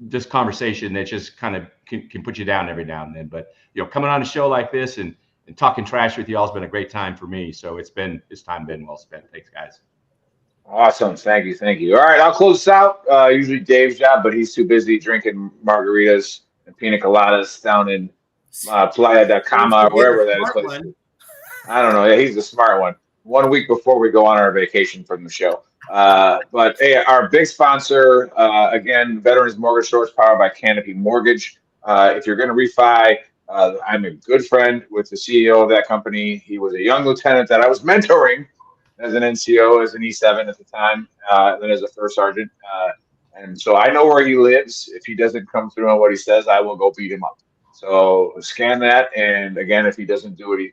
just conversation that just kind of can put you down every now and then. But coming on a show like this and talking trash with you all has been a great time for me. So it's time been well spent. Thanks, guys. Awesome. Thank you. All right, I'll close this out. Usually Dave's job, but he's too busy drinking margaritas and pina coladas down in Playa del Cama or wherever that is. Place. I don't know. Yeah, he's the smart one. 1 week before we go on our vacation from the show. But hey, our big sponsor, again, Veterans Mortgage Source, powered by Canopy Mortgage. If you're going to refi, I'm a good friend with the CEO of that company. He was a young lieutenant that I was mentoring as an NCO, as an E7 at the time, then as a first sergeant. And so I know where he lives. If he doesn't come through on what he says, I will go beat him up. So scan that. And again, if he doesn't do what he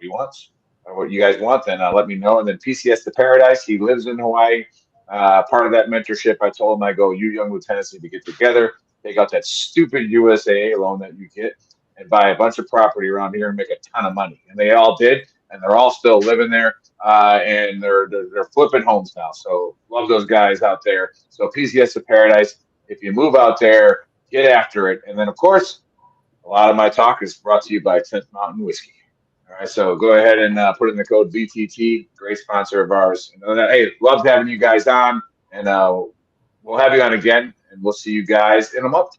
wants or what you guys want, then let me know. And then PCS to Paradise. He lives in Hawaii. Part of that mentorship, I told them, I go, you young lieutenants need to get together, take out that stupid USAA loan that you get, and buy a bunch of property around here and make a ton of money. And they all did, and they're all still living there, and they're flipping homes now. So love those guys out there. So PCS of Paradise, if you move out there, get after it. And then, of course, a lot of my talk is brought to you by 10th Mountain Whiskey. All right, so go ahead and put in the code VTT, great sponsor of ours. And hey, loved having you guys on, and we'll have you on again, and we'll see you guys in a month.